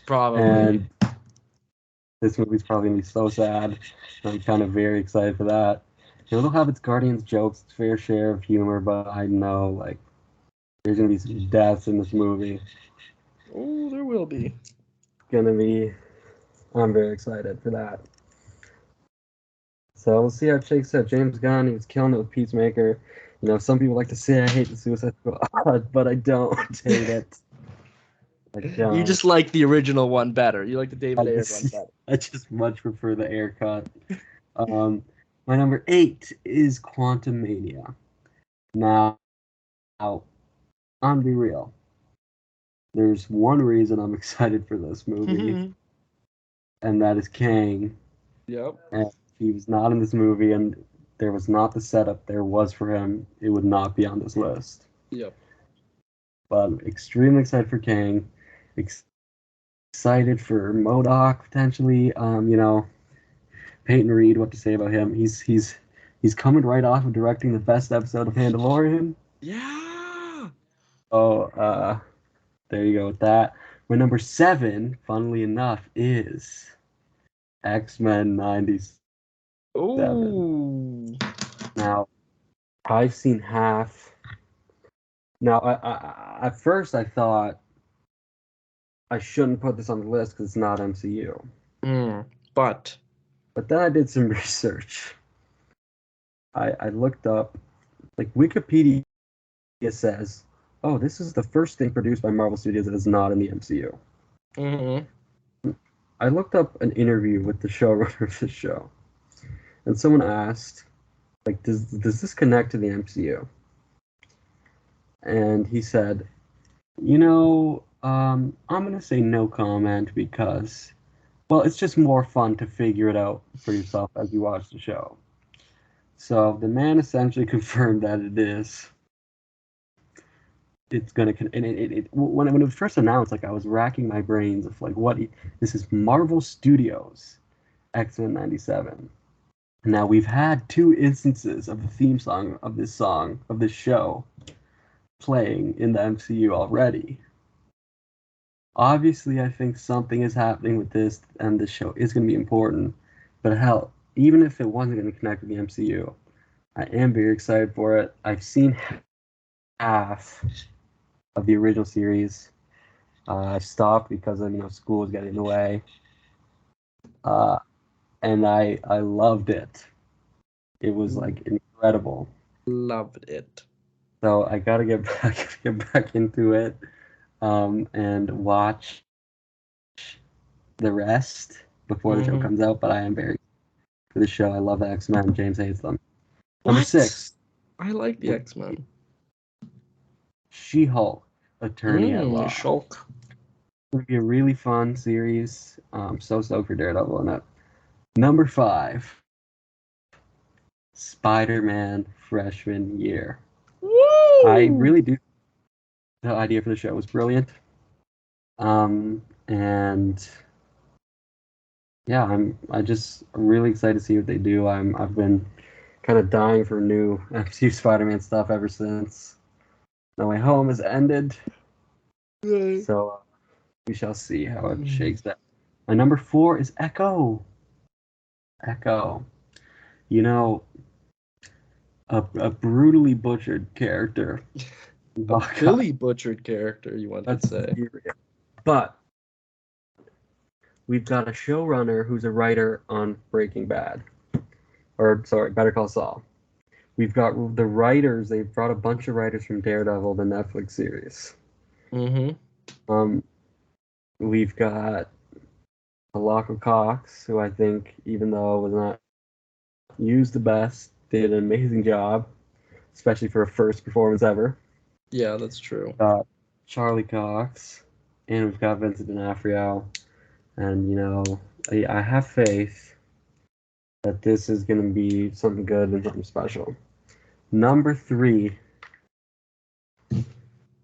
Probably. And this movie's probably going to be so sad. I'm kind of very excited for that. It'll have its Guardians jokes, its fair share of humor, but I know, like, there's going to be some deaths in this movie. Oh, there will be. I'm very excited for that. So we'll see how it shakes out. James Gunn, he was killing it with Peacemaker. You know, some people like to say I hate the Suicide Squad, but I don't hate it. I don't. You just like the original one better. You like the David Ayer one better. I just much prefer the Ayer cut. My number 8 is Quantumania. Now, I'm be real. There's one reason I'm excited for this movie, and that is Kang. Yep. And he was not in this movie, and there was not the setup there was for him. It would not be on this list. Yep. But I'm extremely excited for Kang. Excited for MODOK potentially. You know, Peyton Reed, what to say about him? He's coming right off of directing the best episode of Mandalorian. Yeah. Oh, there you go with that. My number 7, funnily enough, is X-Men 97. Ooh. Now, I've seen half. Now, I at first I thought I shouldn't put this on the list because it's not MCU. But then I did some research. I looked up, like, Wikipedia says, oh, this is the first thing produced by Marvel Studios that is not in the MCU. I looked up an interview with the showrunner of the show, and someone asked, like, does this connect to the MCU? And he said, you know, I'm going to say no comment because, well, it's just more fun to figure it out for yourself as you watch the show. So the man essentially confirmed that it is. It's gonna, and when it was first announced, like, I was racking my brains of, like, this is Marvel Studios X-Men 97. Now we've had 2 instances of the theme song of this show playing in the MCU already. Obviously, I think something is happening with this, and this show is going to be important. But hell, even if it wasn't going to connect with the MCU, I am very excited for it. I've seen half of the original series. I stopped because of, school was getting in the way. And I loved it. It was, like, incredible. Loved it. So I gotta get back into it, and watch the rest before the show comes out. But I am very for the show. I love the X-Men. James hates them. Number 6. I like the X-Men. She-Hulk, Attorney at Law. Shulk. It's gonna be a really fun series. So stoked for Daredevil in it. Number 5. Spider-Man Freshman Year. Woo! I really do. The idea for the show was brilliant. And yeah, I'm just really excited to see what they do. I've been kind of dying for new MCU Spider-Man stuff ever since No Way Home has ended. So we shall see how it shakes out. My number 4 is Echo. You know, a brutally butchered character. A Billy butchered character, you want to say. But we've got a showrunner who's a writer on Breaking Bad. Better Call Saul. We've got the writers. They've brought a bunch of writers from Daredevil, the Netflix series. We've got Alaka Cox, who I think, even though was not used the best, did an amazing job, especially for a first performance ever. Yeah, that's true. We've got Charlie Cox, and we've got Vincent D'Onofrio. And, I have faith that this is going to be something good and something special. Number 3,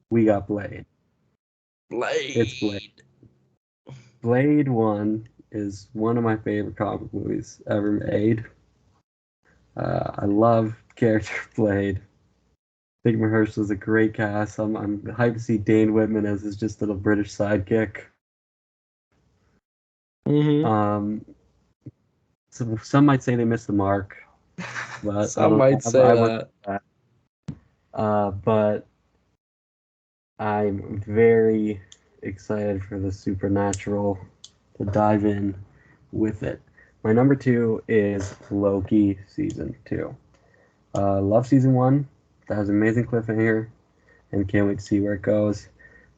we got Blade. It's Blade. Blade 1 is one of my favorite comic movies ever made. I love character Blade. I think Rehearsal is a great cast. I'm hyped to see Dane Whitman as his just little British sidekick. So some might say they missed the mark. but Some might say I that. went but I'm very excited for the Supernatural to dive in with it. My number 2 is Loki season 2. Love season 1. That was an amazing cliffhanger, and can't wait to see where it goes.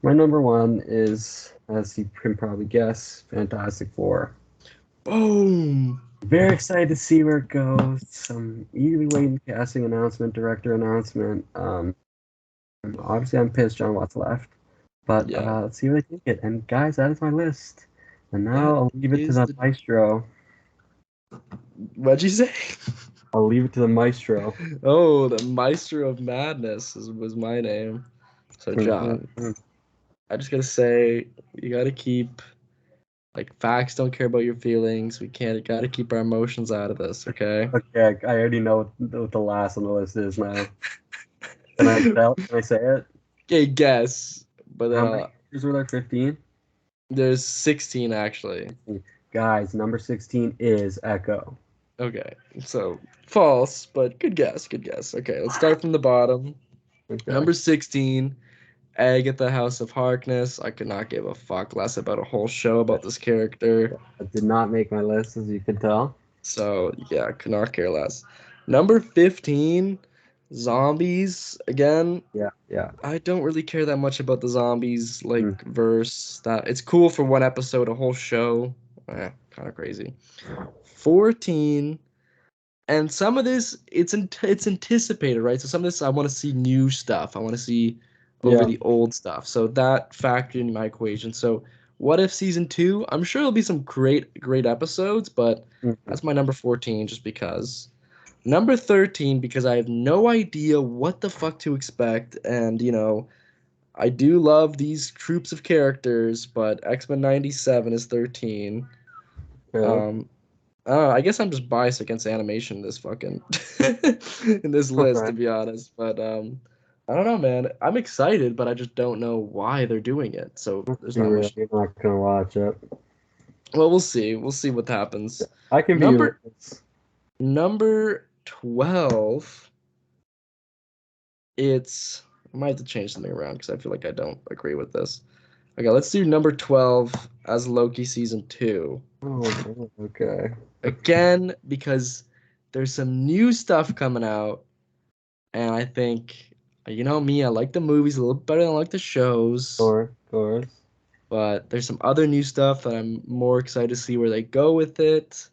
My number 1 is, as you can probably guess, Fantastic Four. Boom. Very excited to see where it goes. I'm eagerly waiting casting announcement, director announcement. Obviously, I'm pissed John Watts left, but Yeah. let's see where they take it. And guys, that is my list. And now I'll leave it to is the the- maestro. What'd you say? I'll leave it to the maestro. Oh, the Maestro of Madness was my name. So, John, I just gotta say, you gotta keep, like, facts don't care about your feelings. Gotta keep our emotions out of this, okay? Okay, I already know what the last on the list is now. Can I say it? Okay, guess. But How many characters were there? 15? there's 16 actually. Guys, number 16 is Echo. Okay, so false, but good guess, good guess. Okay, let's start from the bottom. Okay. Number 16, Egg at the House of Harkness. I could not give a fuck less about a whole show about this character. That did not make my list, as you can tell. So, yeah, could not care less. Number 15, Zombies. Again, Yeah. I don't really care that much about the zombies, verse. That it's cool for one episode, a whole show. Kind of crazy. 14, and some of this it's anticipated, right? So some of this I want to see new stuff. I want to see over the old stuff. So that factored in my equation. So what if season 2? I'm sure there'll be some great episodes, but that's my number 14 just because. Number 13, because I have no idea what the fuck to expect, and I do love these troops of characters, but X-Men 97 is 13. Okay. I guess I'm just biased against animation in this fucking in this list, to be honest. But I don't know, man. I'm excited, but I just don't know why they're doing it. So there's not much. You're not gonna watch it. Well, we'll see. We'll see what happens. I can be Number 12. I might have to change something around because I feel like I don't agree with this. Okay, let's do number 12 as Loki season 2. Oh, okay. Again, because there's some new stuff coming out, and I think, you know me, I like the movies a little better than I like the shows. Of course. But there's some other new stuff that I'm more excited to see where they go with it.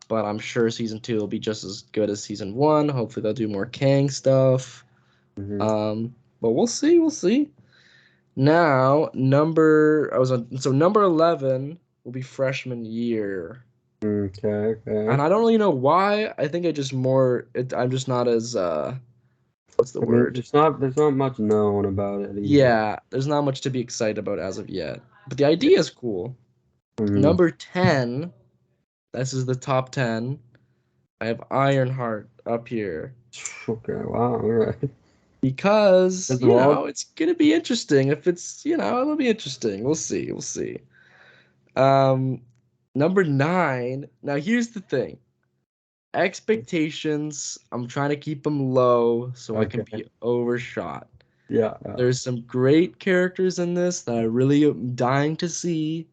But I'm sure season 2 will be just as good as season 1. Hopefully they'll do more Kang stuff. But we'll see. Now, number 11 will be freshman year. Okay. And I don't really know why. I think I'm just not as what's the word? There's not much known about it either. Yeah, there's not much to be excited about as of yet. But the idea is cool. Number 10, this is the top 10. I have Ironheart up here. Okay, wow, all right. Because, it's going to be interesting. If it's, it'll be interesting. We'll see. Number 9. Now, here's the thing. Expectations, I'm trying to keep them low so I can be overshot. Yeah. There's some great characters in this that I really am dying to see.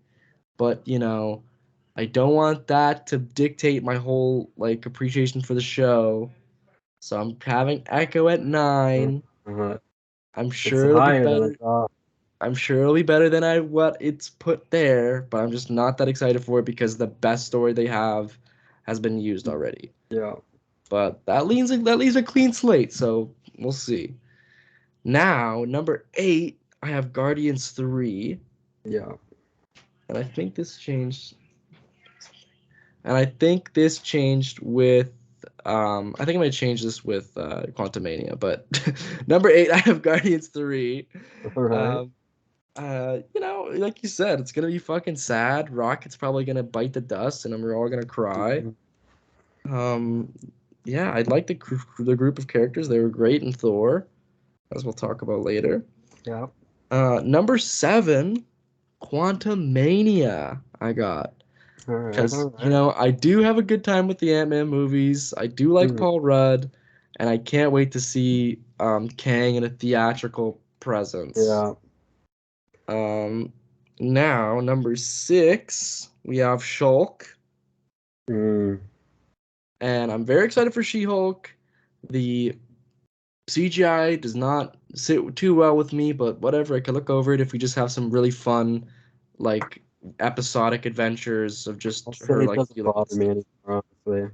But, I don't want that to dictate my whole, appreciation for the show. So I'm having Echo at 9. I'm sure it'll be better. I'm sure it'll be better than what it's put there, but I'm just not that excited for it because the best story they have has been used already. Yeah. But that leaves a clean slate, so we'll see. Now, number 8, I have Guardians 3. Yeah. And I think this changed. With I think I might change this with Quantumania, but number 8, I have Guardians 3. All right. Like you said, it's gonna be fucking sad. Rocket's probably gonna bite the dust, and we're all gonna cry. Yeah, I like the group of characters. They were great in Thor, as we'll talk about later. Yeah. Number 7, Quantumania. I got. All right, Because, all you know, I do have a good time with the Ant-Man movies. I do like Paul Rudd, and I can't wait to see Kang in a theatrical presence. Yeah. Now, number 6, we have Shulk, Mm. and I'm very excited for She-Hulk. The CGI does not sit too well with me, but whatever, I can look over it if we just have some really fun, like, episodic adventures of just I'll say her, it like, doesn't dealing with bother me stuff. anymore, honestly.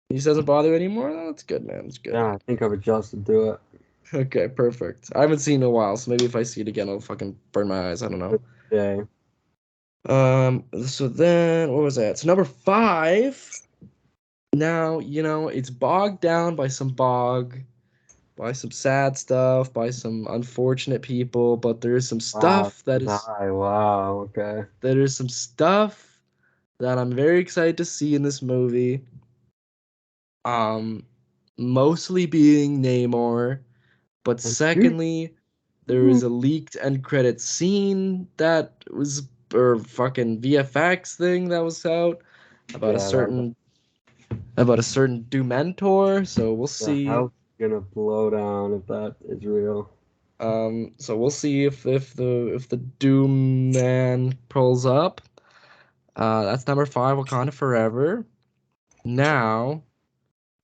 These doesn't bother you anymore? Oh, that's good, man. That's good. Yeah, I think I've adjusted to it. Okay, perfect. I haven't seen it in a while, so maybe if I see it again, I'll fucking burn my eyes. I don't know. Yeah. So then, what was that? So number 5. Now, you know, it's bogged down by some sad stuff, by some unfortunate people, but there is some stuff Wow, okay. there is some stuff that I'm very excited to see in this movie. Mostly being Namor, but secondly, there is a leaked end credit scene that was, or fucking VFX thing that was out about a certain Dementor. So we'll see. The house is gonna blow down if that is real. So we'll see if the Doom Man pulls up. That's number 5, Wakanda Forever. Now,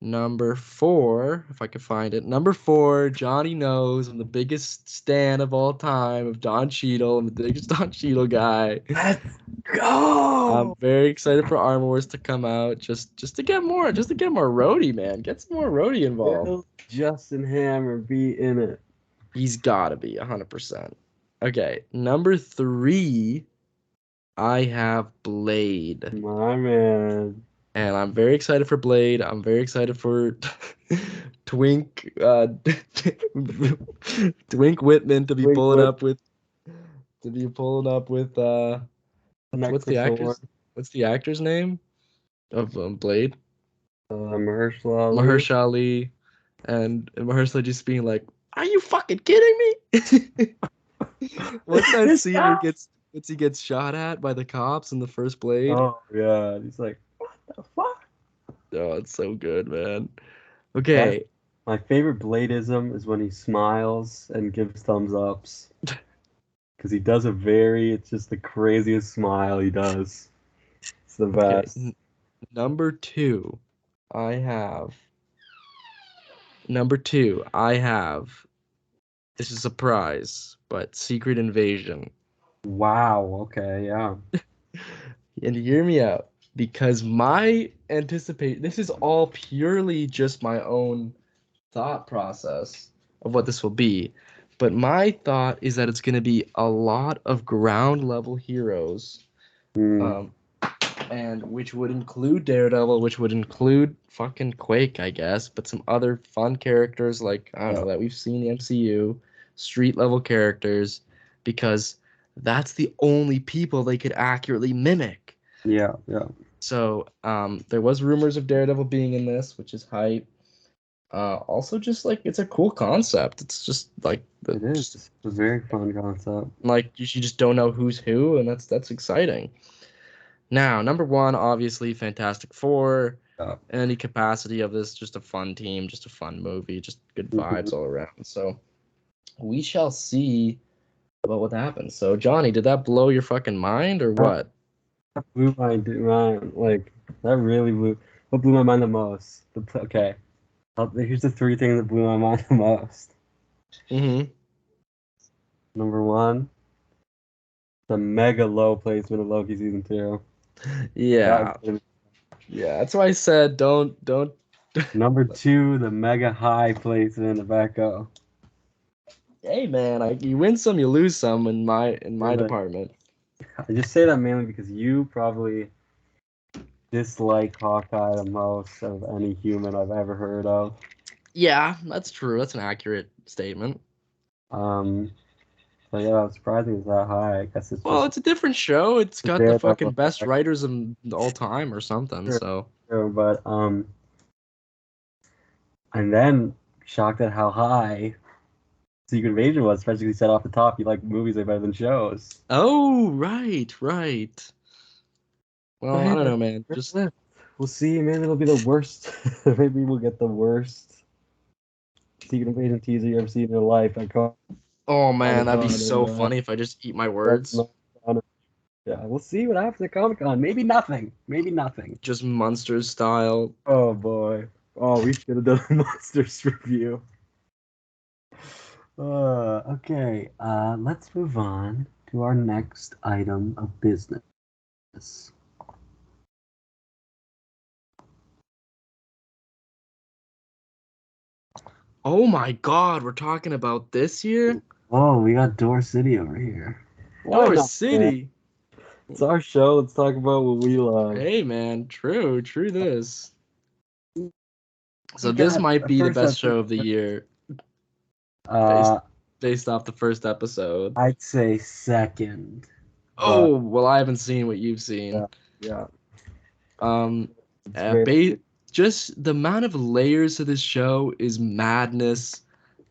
number 4, if I can find it. Number 4, Johnny knows I'm the biggest stan of all time of Don Cheadle. I'm the biggest Don Cheadle guy. Let's go! I'm very excited for Armor Wars to come out, just to get more Rhodey, man. Get some more Rhodey involved. Will Justin Hammer be in it? He's gotta be 100%. Okay, number 3, I have Blade. My man. And I'm very excited for Blade. I'm very excited for Twink Twink Whitman to be pulling up with what's the actor's name of Blade? Mahershala Ali, and Mahershala just being like, "Are you fucking kidding me?" What's that scene he gets shot at by the cops in the first Blade? Oh yeah, he's like, what the fuck? Oh, it's so good, man. Okay. My favorite Bladeism is when he smiles and gives thumbs ups. Because he does it's just the craziest smile he does. It's the best. Okay. Number 2, I have. This is a surprise, but Secret Invasion. Wow, okay, yeah. And hear me out, because this is all purely just my own thought process of what this will be. But my thought is that it's going to be a lot of ground level heroes, and which would include Daredevil, which would include fucking Quake, I guess, but some other fun characters like, I don't know, that we've seen in the MCU, street level characters, because that's the only people they could accurately mimic. Yeah. So there was rumors of Daredevil being in this, which is hype. Also, just like, it's a cool concept. It's just like It is. It's a very fun concept. Like, you just don't know who's who, and that's exciting. Now, number 1, obviously, Fantastic Four. Any capacity of this, just a fun team, just a fun movie, just good vibes all around. So we shall see about what happens. So, Johnny, did that blow your fucking mind or what? That blew my mind. Like, that really blew. What blew my mind the most? Okay. Here's the 3 things that blew my mind the most. Number 1, the mega low placement of Loki season 2. Yeah. Yeah, that's why I said don't. Number 2, the mega high placement of Echo. Hey man, you win some, you lose some in my department. I just say that mainly because you probably dislike Hawkeye the most of any human I've ever heard of. Yeah, that's true. That's an accurate statement. So yeah, it's surprising it's that high. I guess it's a different show. It's got the fucking best writers of all time or something. Sure, but and then shocked at how high Secret Invasion was, especially he said off the top you like movies are better than shows. Oh, right. Well, I don't know, man. Just we'll see. Maybe it'll be the worst. Maybe we'll get the worst Secret Invasion teaser you've ever seen in your life. oh man, that'd be Comic-Con, so and, funny if I just eat my that's words. not- Yeah, we'll see what happens at Comic-Con. Maybe nothing. Maybe nothing. Just Monsters style. Oh boy. Oh, we should have done a Monsters review. Okay. Let's move on to our next item of business. Oh my God, we're talking about this here. Oh, we got Door City over here. Why Door not, City. It's our show. Let's talk about what we love. Hey man, true this. So We this got might the be the first best show of the year, based off the first episode. I'd say second. Oh well, I haven't seen what you've seen. Yeah. Um, It's very- just the amount of layers of this show is madness.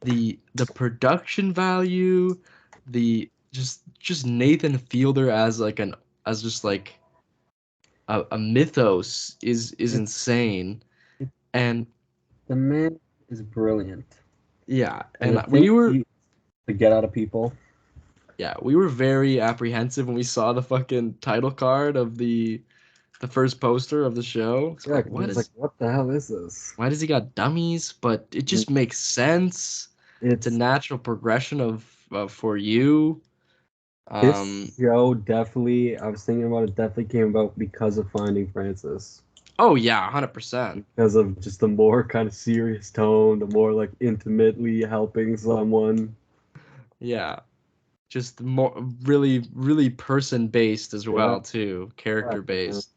The production value, the just Nathan Fielder as like as just like a mythos is insane, and The man is brilliant. yeah, And and the we thing were to get out of people. yeah we were very apprehensive when we saw the fucking title card of the first poster of the show. It's Yeah, like, 'cause it's like, what the hell is this? why does he got dummies? But it just makes sense. It's a natural progression of for you. This show definitely, I was thinking about it, definitely came about because of Finding Francis. Oh yeah, 100%. Because of just the more kind of serious tone, the more like intimately helping someone. Yeah, just more really person based as well too, character based.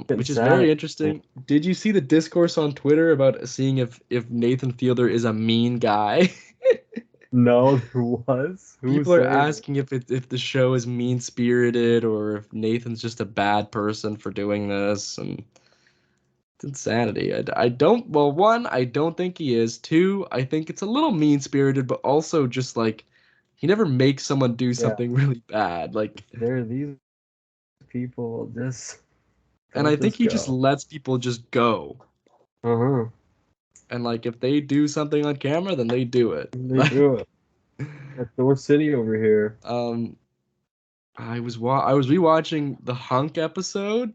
Which is very interesting. Did you see the discourse on Twitter about seeing if Nathan Fielder is a mean guy? No, there was. People are asking if the show is mean spirited or if Nathan's just a bad person for doing this, and it's insanity. I don't. Well, one, I don't think he is. Two, I think it's a little mean spirited, but also just like he never makes someone do something really bad. Like there are these people just. and I think he just lets people just go. And like if they do something on camera, then they do it. They do it. At Thor City over here. I was rewatching the Hunk episode,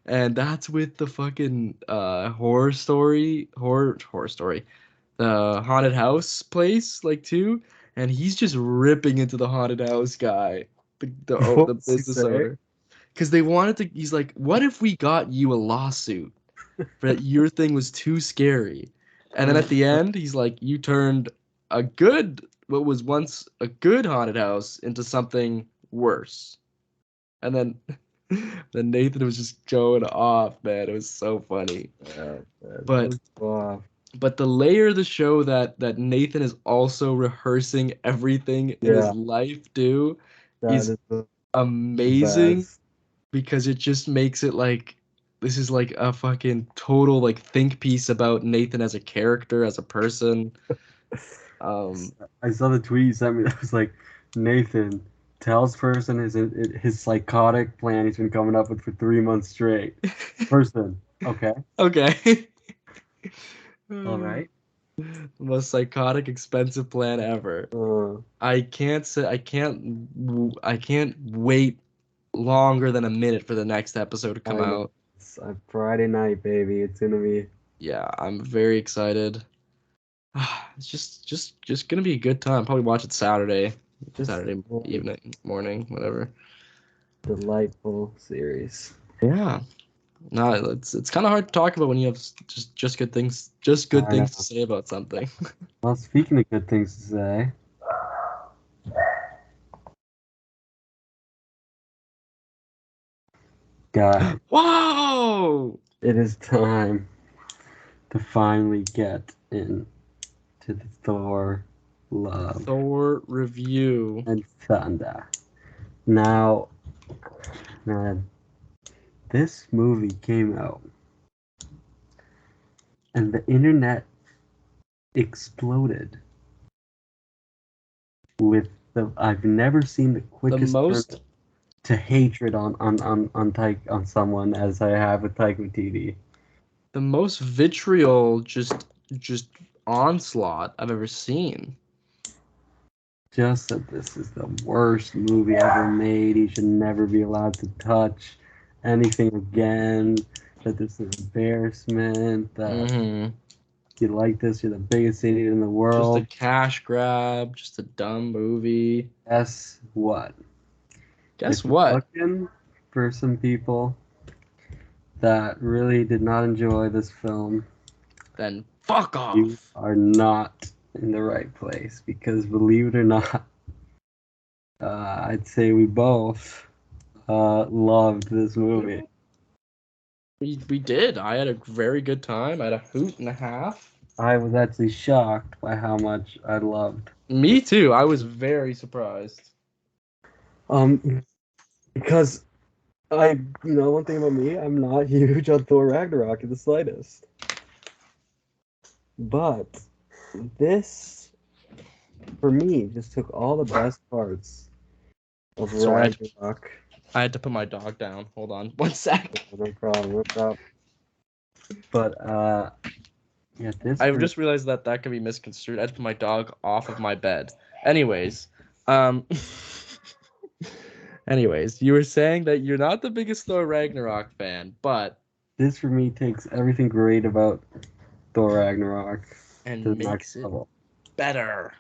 and that's with the fucking horror story, the haunted house place, like too, and he's just ripping into the haunted house guy, the business owner, because they wanted to. He's like, "What if we got you a lawsuit for that your thing was too scary?" And then at the end, he's like, "You turned what was once a good haunted house into something worse." And then Nathan was just going off, man. It was so funny. But the layer of the show that Nathan is also rehearsing everything in his life too is amazing, because it just makes it like this is like a fucking total like think piece about Nathan as a character, as a person. I saw the tweet you sent me that was like, Nathan tells person his psychotic plan he's been coming up with for 3 months straight. Person, okay. Okay. All right. The most psychotic, expensive plan ever. I can't wait longer than a minute for the next episode to come out. It's Friday night, baby. It's gonna be. Yeah, I'm very excited. It's just gonna be a good time. Probably watch it Saturday evening, morning, whatever. Delightful series. Yeah. No, it's kind of hard to talk about when you have just good things to say about something. Well, speaking of good things to say, guys, Whoa! it is time to finally get into the Thor love Thor review and thunder. Now, man, this movie came out, and the internet exploded with I've never seen the quickest. to hatred on someone as I have with Taika Waititi. The most vitriol, just onslaught I've ever seen. Just that this is the worst movie ever made. He should never be allowed to touch anything again. That this is embarrassment. That if you like this, you're the biggest idiot in the world. Just a cash grab. Just a dumb movie. Guess what? Guess If you're what? looking for some people that really did not enjoy this film, Then fuck off. you are not in the right place, because believe it or not, I'd say we both loved this movie. We did. I had a very good time. I had a hoot and a half. I was actually shocked by how much I loved. Me too. I was very surprised. Because one thing about me, I'm not huge on Thor Ragnarok in the slightest. But this, for me, just took all the best parts of Ragnarok. I had to put my dog down. Hold on 1 sec. No problem. But, yeah, this... I just realized that could be misconstrued. I had to put my dog off of my bed. Anyways, you were saying that you're not the biggest Thor Ragnarok fan, but... This, for me, takes everything great about Thor Ragnarok and to the makes next it level. better.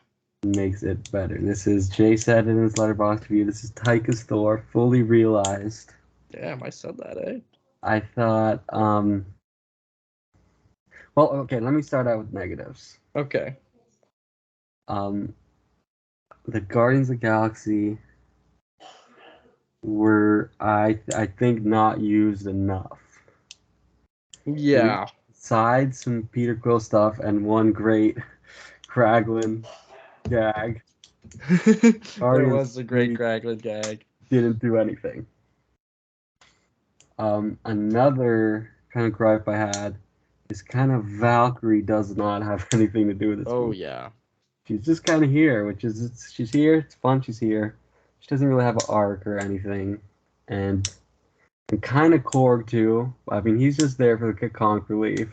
Makes it better. This is, Jay said in his Letterboxd review, this is Taika's Thor, fully realized. Damn, I said that, eh? I thought, well, okay, let me start out with negatives. Okay. The Guardians of the Galaxy were, I think, not used enough. Yeah. Besides some Peter Quill stuff and one great Kraglin gag. There was a great Kraglin gag. Didn't do anything. Another kind of gripe I had is kind of Valkyrie does not have anything to do with this movie. Yeah. She's just kind of here, she's here, it's fun, she's here. She doesn't really have an arc or anything. And kind of Korg too. I mean, he's just there for the comic relief.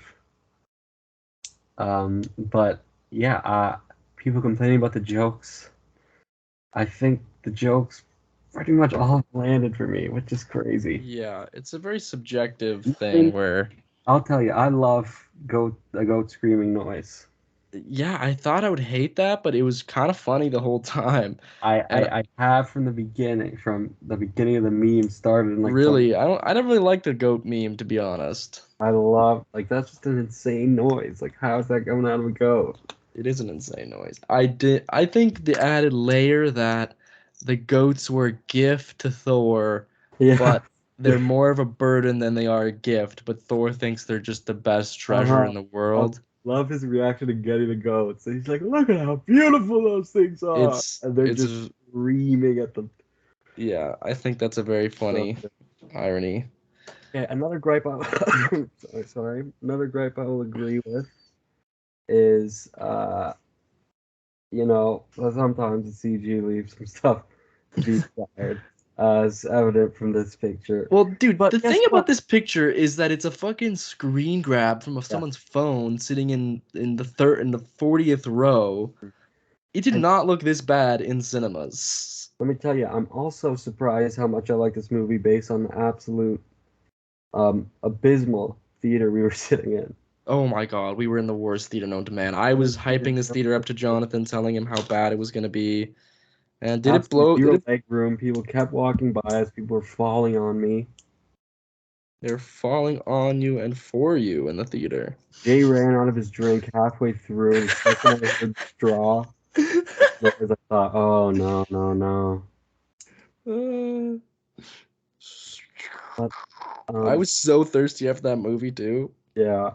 But yeah, people complaining about the jokes. I think the jokes pretty much all landed for me, which is crazy. Yeah, it's a very subjective thing where... I'll tell you, I love a goat screaming noise. Yeah, I thought I would hate that, but it was kind of funny the whole time. I have from the beginning of the meme started. And really, I don't really like the goat meme, to be honest. I love, that's just an insane noise. Like, how is that coming out of a goat? It is an insane noise. I think the added layer that the goats were a gift to Thor, but they're more of a burden than they are a gift. But Thor thinks they're just the best treasure in the world. Love his reaction to getting the goats. He's like, look at how beautiful those things are. And they're just screaming at them. Yeah, I think that's a very funny irony. Yeah, another gripe Another gripe I will agree with is, sometimes the CG leaves some stuff to be desired, as evident from this picture. Well, dude, but the thing about this picture is that it's a fucking screen grab from someone's phone sitting in the 40th row. It did not look this bad in cinemas. Let me tell you, I'm also surprised how much I like this movie based on the absolute abysmal theater we were sitting in. Oh my god, we were in the worst theater known to man. I was hyping this theater up to Jonathan, telling him how bad it was going to be. And did it blow? Leg room. People kept walking by us. People were falling on me. They're falling on you and for you in the theater. Jay ran out of his drink halfway through. He's sucking on his straw. I thought, oh no. But, I was so thirsty after that movie too. Yeah.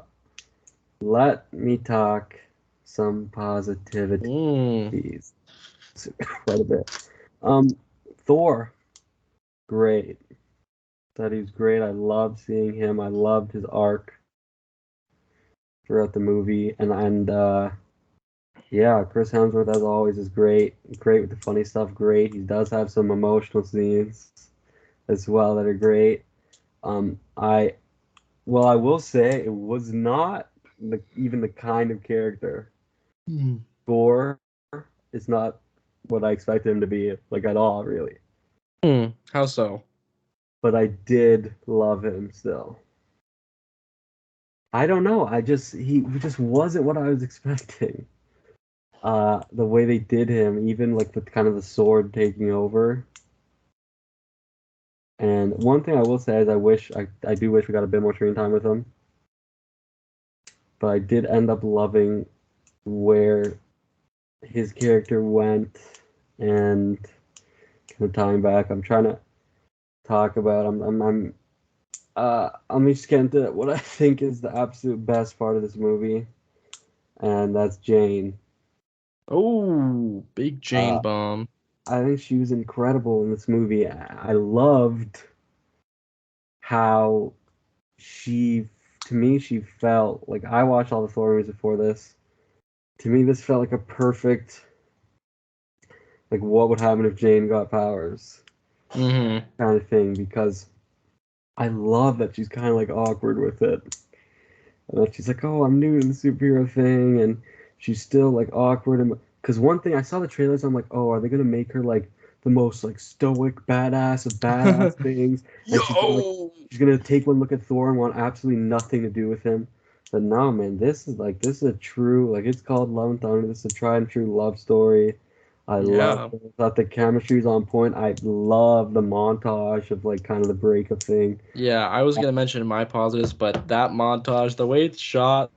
Let me talk some positivity. Quite a bit. Thor, great. Thought he was great. I loved seeing him. I loved his arc throughout the movie, and Chris Hemsworth as always is great. Great with the funny stuff. Great. He does have some emotional scenes as well that are great. I will say it was not even the kind of character. Thor is not what I expected him to be, like at all, really. How so? But I did love him still. I don't know. He just wasn't what I was expecting. The way they did him, even like with kind of the sword taking over. And one thing I will say is I do wish we got a bit more screen time with him. But I did end up loving where his character went and kind of tying back. I'm trying to talk about. Let me just get into what I think is the absolute best part of this movie, and that's Jane. Oh, big Jane bomb. I think she was incredible in this movie. I loved how she felt like I watched all the Thor movies before this. To me, this felt like a perfect, like what would happen if Jane got powers, kind of thing. Because I love that she's kind of like awkward with it, and that she's like, "Oh, I'm new to the superhero thing," and she's still like awkward. And because one thing I saw the trailers, I'm like, "Oh, are they gonna make her like the most like stoic badass of badass things?" And she's gonna take one look at Thor and want absolutely nothing to do with him. But no, man, this is a true, like, it's called Love and Thunder. This is a tried and true love story. I thought the chemistry's on point. I love the montage of like kind of the breakup thing. Yeah, I was gonna mention my positives, but that montage, the way it's shot,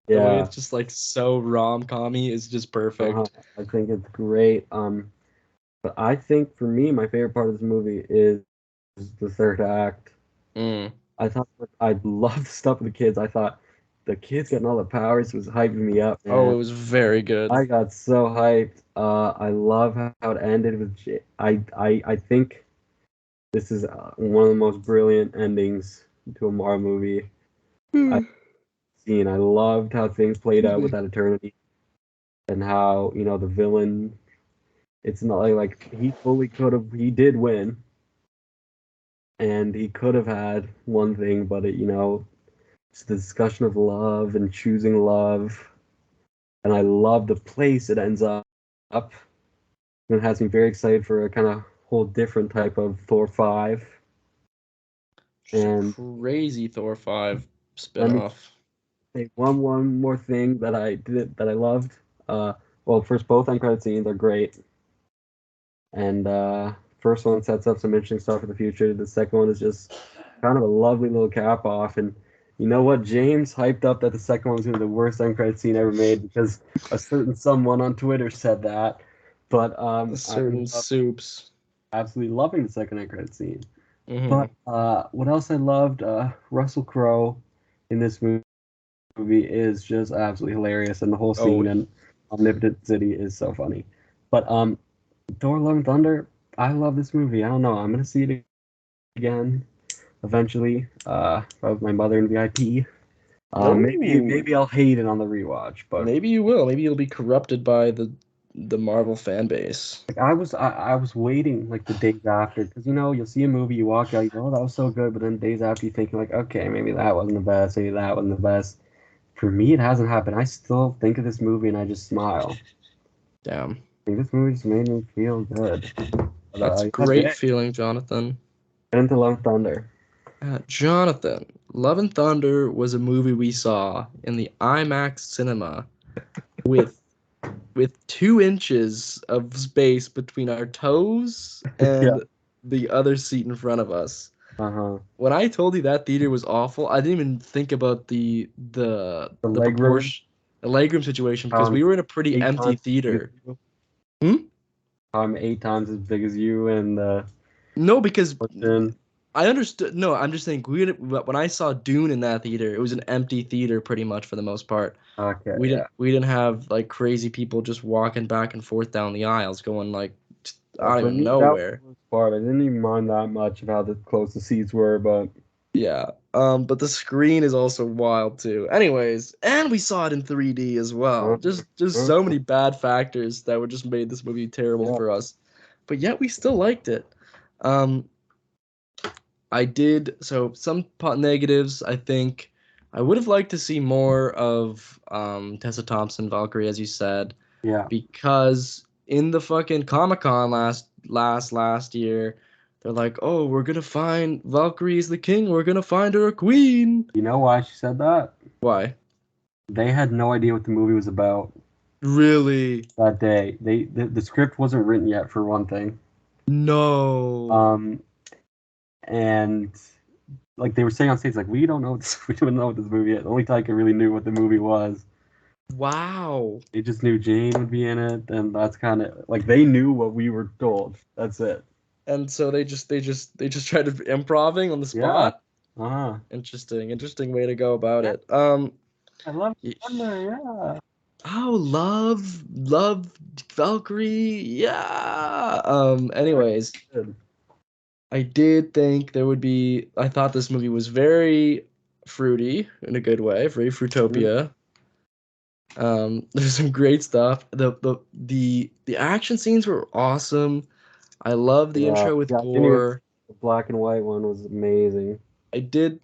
the way it's just like so rom-commy is just perfect. I think it's great. But I think for me, my favorite part of this movie is the third act. I thought I loved the stuff with the kids. I thought the kids getting all the powers was hyping me up, man. Oh, it was very good. I got so hyped. I love how it ended with I think this is one of the most brilliant endings to a Marvel movie I've seen. I loved how things played out with that Eternity and how, the villain, it's not like he did win and he could have had one thing, but it's the discussion of love and choosing love. And I love the place it ends up. It has me very excited for a kind of whole different type of Thor 5. And crazy Thor 5 spinoff. Say one more thing that I loved. Well, first, both end credit scenes are great. And first one sets up some interesting stuff for the future. The second one is just kind of a lovely little cap off. And you know what? James hyped up that the second one was going to be the worst end credit scene ever made because a certain someone on Twitter said that. But certain soups absolutely loving the second end credit scene. But what else I loved? Russell Crowe in this movie is just absolutely hilarious, and the whole scene and Omnipotent City is so funny. But Thor: Love and Thunder, I love this movie. I don't know. I'm gonna see it again eventually. With my mother in VIP. Maybe I'll hate it on the rewatch, but maybe you will. Maybe you'll be corrupted by the Marvel fan base. Like I was waiting like the days after, because you'll see a movie, you walk out, you go, oh, that was so good, but then days after you're thinking like, okay, maybe that wasn't the best, maybe that wasn't the best. For me, it hasn't happened. I still think of this movie and I just smile. Damn. I think this movie just made me feel good. That's a great feeling, Jonathan. Get into Love and Thunder. Jonathan, Love and Thunder was a movie we saw in the IMAX cinema with 2 inches of space between our toes and the other seat in front of us. When I told you that theater was awful, I didn't even think about the legroom situation because we were in a pretty empty theater. I'm 8 times as big as you, and no, because I understood. No, I'm just saying when I saw Dune in that theater, it was an empty theater pretty much for the most part. Okay. We didn't have like crazy people just walking back and forth down the aisles, going like I don't even know where. I didn't even mind that much of how close the seats were, but yeah. But the screen is also wild too. Anyways, and we saw it in 3D as well. Just so many bad factors that would just made this movie terrible for us, but yet we still liked it. I did so some negatives. I think I would have liked to see more of Tessa Thompson, Valkyrie, as you said, Yeah. because in the fucking Comic-Con last year, they're like, "Oh, we're gonna find Valkyrie is the king. We're gonna find her a queen." You know why she said that? Why? They had no idea what the movie was about Really? that day. The script wasn't written yet, for one thing. No. And like they were saying on stage, like we don't know we don't know what this movie is. Only Taika really knew what the movie was. Wow. They just knew Jane would be in it, and that's kind of like they knew what we were told. That's it. And so they just tried to improving on the spot. Yeah. Interesting way to go about it. I love Thunder, yeah. Oh, love Valkyrie. Yeah. Anyways, Good. I did think there would be. I thought this movie was very fruity in a good way, very Fruitopia. There's some great stuff. The action scenes were awesome. I love the intro with Gore. The black and white one was amazing.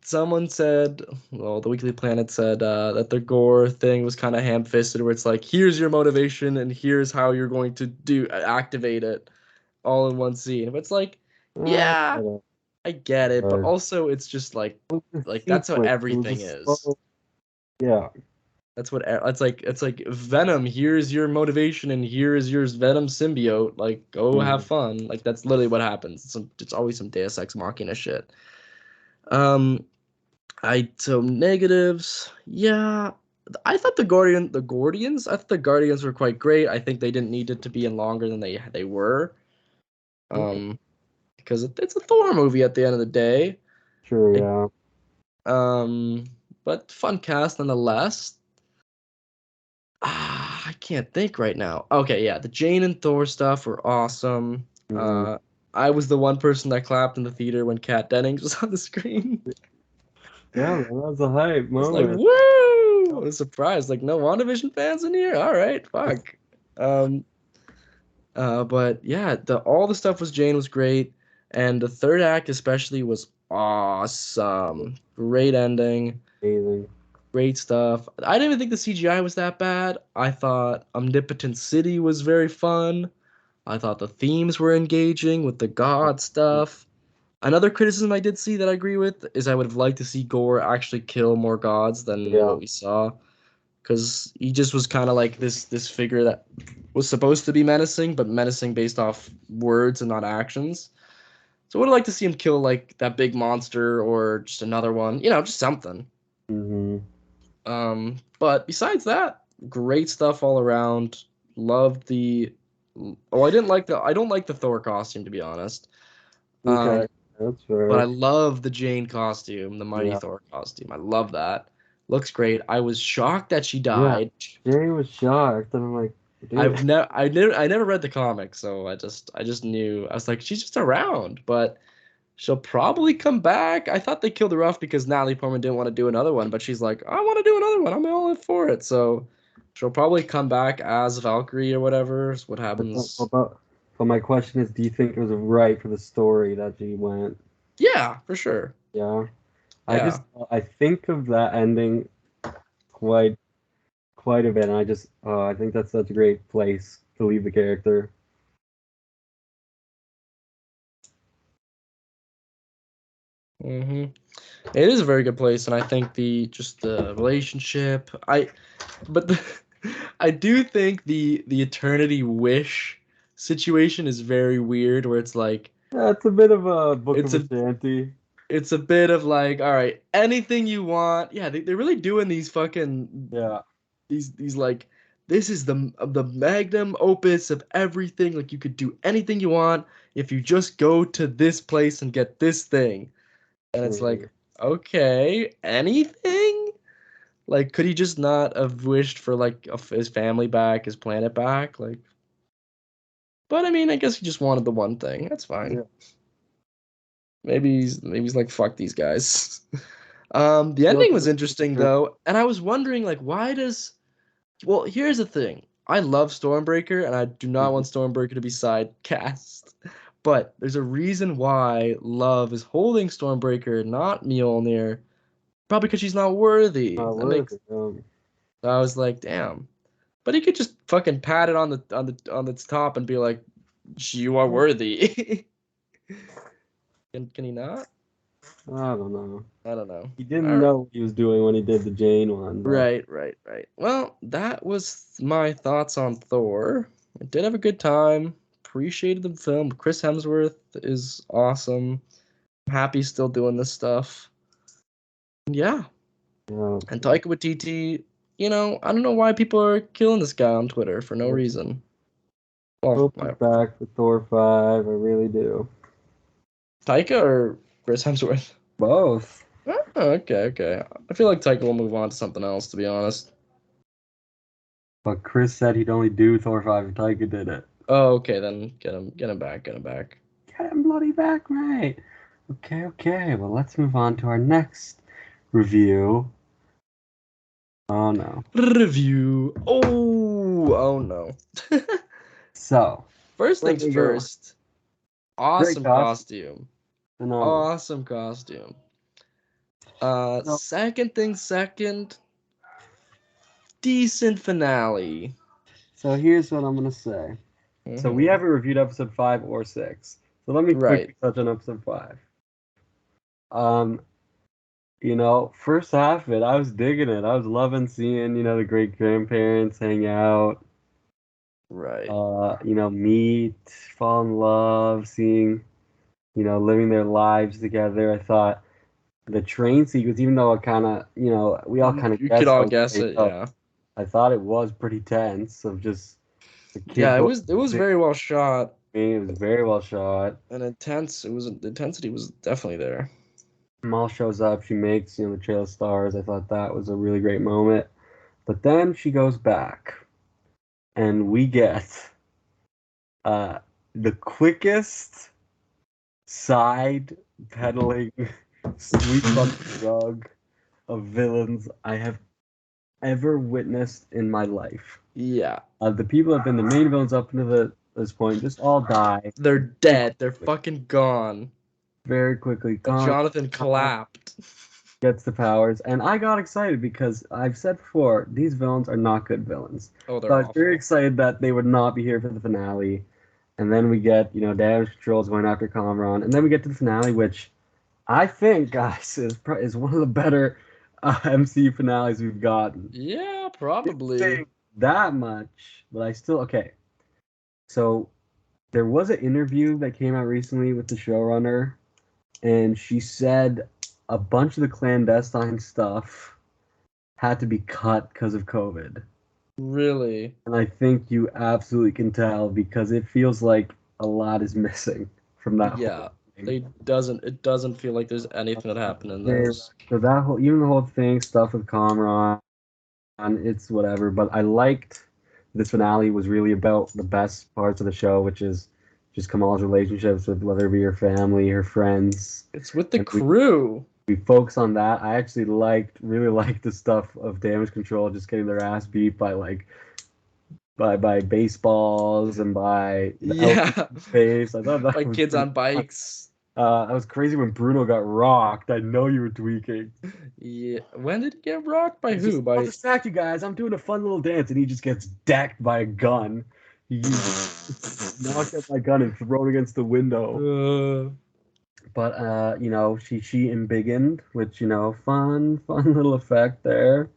Someone said, well, the Weekly Planet said that the Gore thing was kind of ham-fisted, where it's like, here's your motivation and here's how you're going to activate it all in one scene. But it's like, yeah, I get it, but also it's just like that's how everything is. Yeah. That's what it's like Venom, here's your motivation and here is your Venom symbiote. Like, go have fun. Like, that's literally what happens. It's always some Deus Ex Machina shit. So negatives. Yeah. I thought the Guardians were quite great. I think they didn't need it to be in longer than they were. Because it's a Thor movie at the end of the day. Sure, yeah. But fun cast nonetheless. I can't think right now. Okay, yeah, the Jane and Thor stuff were awesome. I was the one person that clapped in the theater when Kat Dennings was on the screen. Yeah, man, that was a hype moment. Like, woo! I was surprised. Like, no WandaVision fans in here? All right, fuck. But yeah, all the stuff was Jane was great, and the third act especially was awesome. Great ending. Amazing. Great stuff. I didn't even think the CGI was that bad. I thought Omnipotent City was very fun. I thought the themes were engaging with the god stuff. Another criticism I did see that I agree with is I would have liked to see Gore actually kill more gods than what we saw. Because he just was kind of like this figure that was supposed to be menacing, but menacing based off words and not actions. So I would have liked to see him kill like that big monster or just another one. Just something. But besides that, great stuff all around. Loved the. Oh, I don't like the Thor costume, to be honest. Okay, that's fair. But I love the Jane costume, the Mighty Thor costume. I love that. Looks great. I was shocked that she died. Yeah, Jane was shocked, and I'm like, dude. I never read the comic, so I just knew. I was like, she's just around, but she'll probably come back. I thought they killed her off because Natalie Portman didn't want to do another one, but she's like, I want to do another one. I'm all in for it. So she'll probably come back as Valkyrie or whatever. Is what happens. But my question is, do you think it was right for the story that she went? Yeah, for sure. Yeah. I think of that ending quite a bit, and I think that's such a great place to leave the character. It is a very good place, and I think the relationship. I do think the Eternity Wish situation is very weird, where it's like it's a bit of a book of a shanty. It's a bit of like, all right, anything you want. Yeah, they're really doing these fucking these like, this is the magnum opus of everything. Like, you could do anything you want if you just go to this place and get this thing. And it's like, okay, anything? Like, could he just not have wished for like his family back, his planet back? Like, but I mean, I guess he just wanted the one thing. That's fine. Yeah. Maybe he's like, fuck these guys. The ending was interesting though, and I was wondering like, well, here's the thing. I love Stormbreaker, and I do not want Stormbreaker to be side cast. But there's a reason why Love is holding Stormbreaker, not Mjolnir. Probably because she's not worthy. I was like, damn. But he could just fucking pat it on its top and be like, "You are worthy." Can he not? I don't know. I don't know. He didn't know what he was doing when he did the Jane one. But... Right. Well, that was my thoughts on Thor. I did have a good time. Appreciated the film. Chris Hemsworth is awesome. I'm happy he's still doing this stuff. Yeah. And Taika Waititi, I don't know why people are killing this guy on Twitter for no reason. Well, hope he's back for Thor 5. I really do. Taika or Chris Hemsworth? Both. Oh, okay. I feel like Taika will move on to something else, to be honest. But Chris said he'd only do Thor 5 if Taika did it. Oh, okay, then get him back. Get him bloody back, mate. Okay. Well, let's move on to our next review. Oh no. Review. Oh no. So, first things first. Awesome costume. Awesome costume. Second things second. Decent finale. So here's what I'm gonna say. Mm-hmm. So we haven't reviewed episode 5 or 6. So let me quickly touch on episode 5. First half of it, I was digging it. I was loving seeing, the great grandparents hang out. Right. Meet, fall in love, seeing, living their lives together. I thought the train sequence, even though it kind of, we all kind of you could all guess it, yeah. I thought it was pretty tense of just the kid. Yeah, it was very well shot. It was very well shot. And intense. The intensity was definitely there. Maul shows up. She makes, the Trail of Stars. I thought that was a really great moment. But then she goes back, and we get the quickest side pedaling sweep on the rug of villains I have ever witnessed in my life. Yeah. The people that have been the main villains up until this point just all die. They're dead. They're fucking gone. Very quickly. Jonathan clapped. Gets the powers. And I got excited because I've said before, these villains are not good villains. Oh, they're so I was very excited that they would not be here for the finale. And then we get, Damage Control's going after Kamran. And then we get to the finale, which I think, guys, is one of the better MCU finales we've gotten. Yeah, probably. Didn't think that much, but I still... Okay. So there was an interview that came out recently with the showrunner, and she said a bunch of the clandestine stuff had to be cut because of COVID. Really? And I think you absolutely can tell because it feels like a lot is missing from that. Yeah, it doesn't feel like there's anything that happened in those. So that even the whole thing, stuff with Kamran, and it's whatever. But I liked this finale was really about the best parts of the show, which is just Kamal's relationships with whether it be her family, her friends. It's with the crew. We focus on that. I actually really liked the stuff of Damage Control just getting their ass beat by by baseballs and by face. I thought that by kids on bikes. That was crazy when Bruno got rocked. I know you were tweaking. Yeah. When did he get rocked? By who? I'll distract you guys. I'm doing a fun little dance, and he just gets decked by a gun. He knocked up my gun and thrown against the window. But she embiggened, which fun little effect there.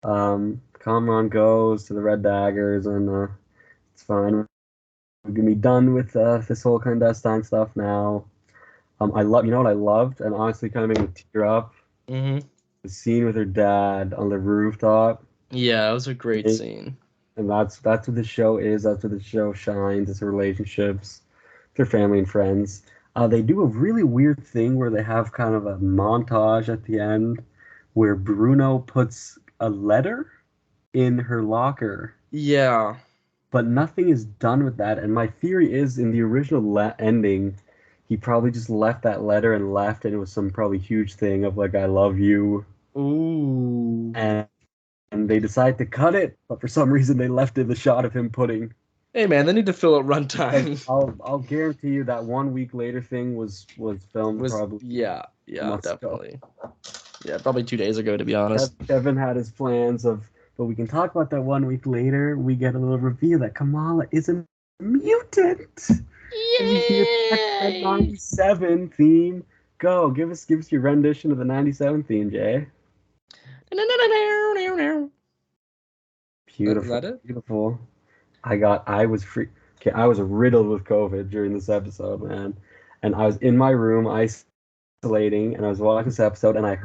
Kamran goes to the Red Daggers, and it's fine. We're gonna be done with this whole clandestine stuff now. I love, what I loved, and honestly kind of made me tear up. Mm-hmm. The scene with her dad on the rooftop. Yeah, it was a great scene. And that's what the show is. That's what the show shines. It's her relationships, their family and friends. They do a really weird thing where they have kind of a montage at the end where Bruno puts a letter in her locker. Yeah. But nothing is done with that. And my theory is in the original ending, he probably just left that letter and left, and it was some probably huge thing of like, I love you. Ooh. And they decided to cut it, but for some reason they left in the shot of him putting Hey man, they need to fill out runtime. I'll guarantee you that 1 week later thing was filmed probably yeah, months ago. definitely. Yeah, probably 2 days ago, to be honest. Kevin had his plans of, but we can talk about that 1 week later. We get a little reveal that Kamala is a mutant. And we hear the 97 theme. Go, give us your rendition of the 97 theme, Jay. Beautiful. Is that it? Beautiful. I was riddled with COVID during this episode, man. And I was in my room isolating, and I was watching this episode, and at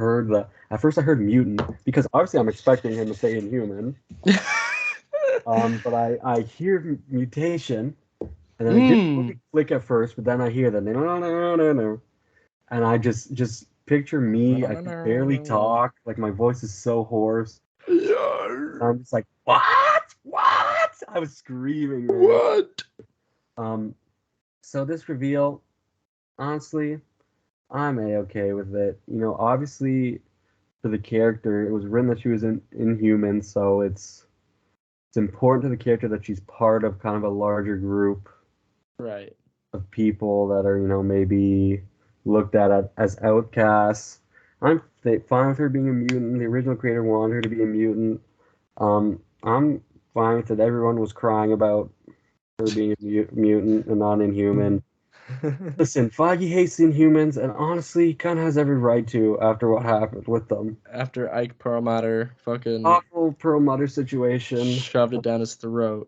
first I heard mutant, because obviously I'm expecting him to say inhuman. But I hear mutation, and then I didn't click at first, but then I hear the no, and I just picture me. I can barely talk, like my voice is so hoarse. I'm just like, what? I was screaming, man. What? So this reveal, honestly, I'm A-okay with it. You know, obviously, for the character, it was written that she was inhuman, so it's important to the character that she's part of kind of a larger group, right, of people that are, you know, maybe looked at as outcasts. I'm fine with her being a mutant. The original creator wanted her to be a mutant. I'm fine with it. Everyone was crying about her being a mutant and not inhuman. Listen, Feige hates Inhumans, and honestly, kind of has every right to after what happened with them. After Ike Perlmutter fucking Awful Perlmutter situation. shoved it down his throat.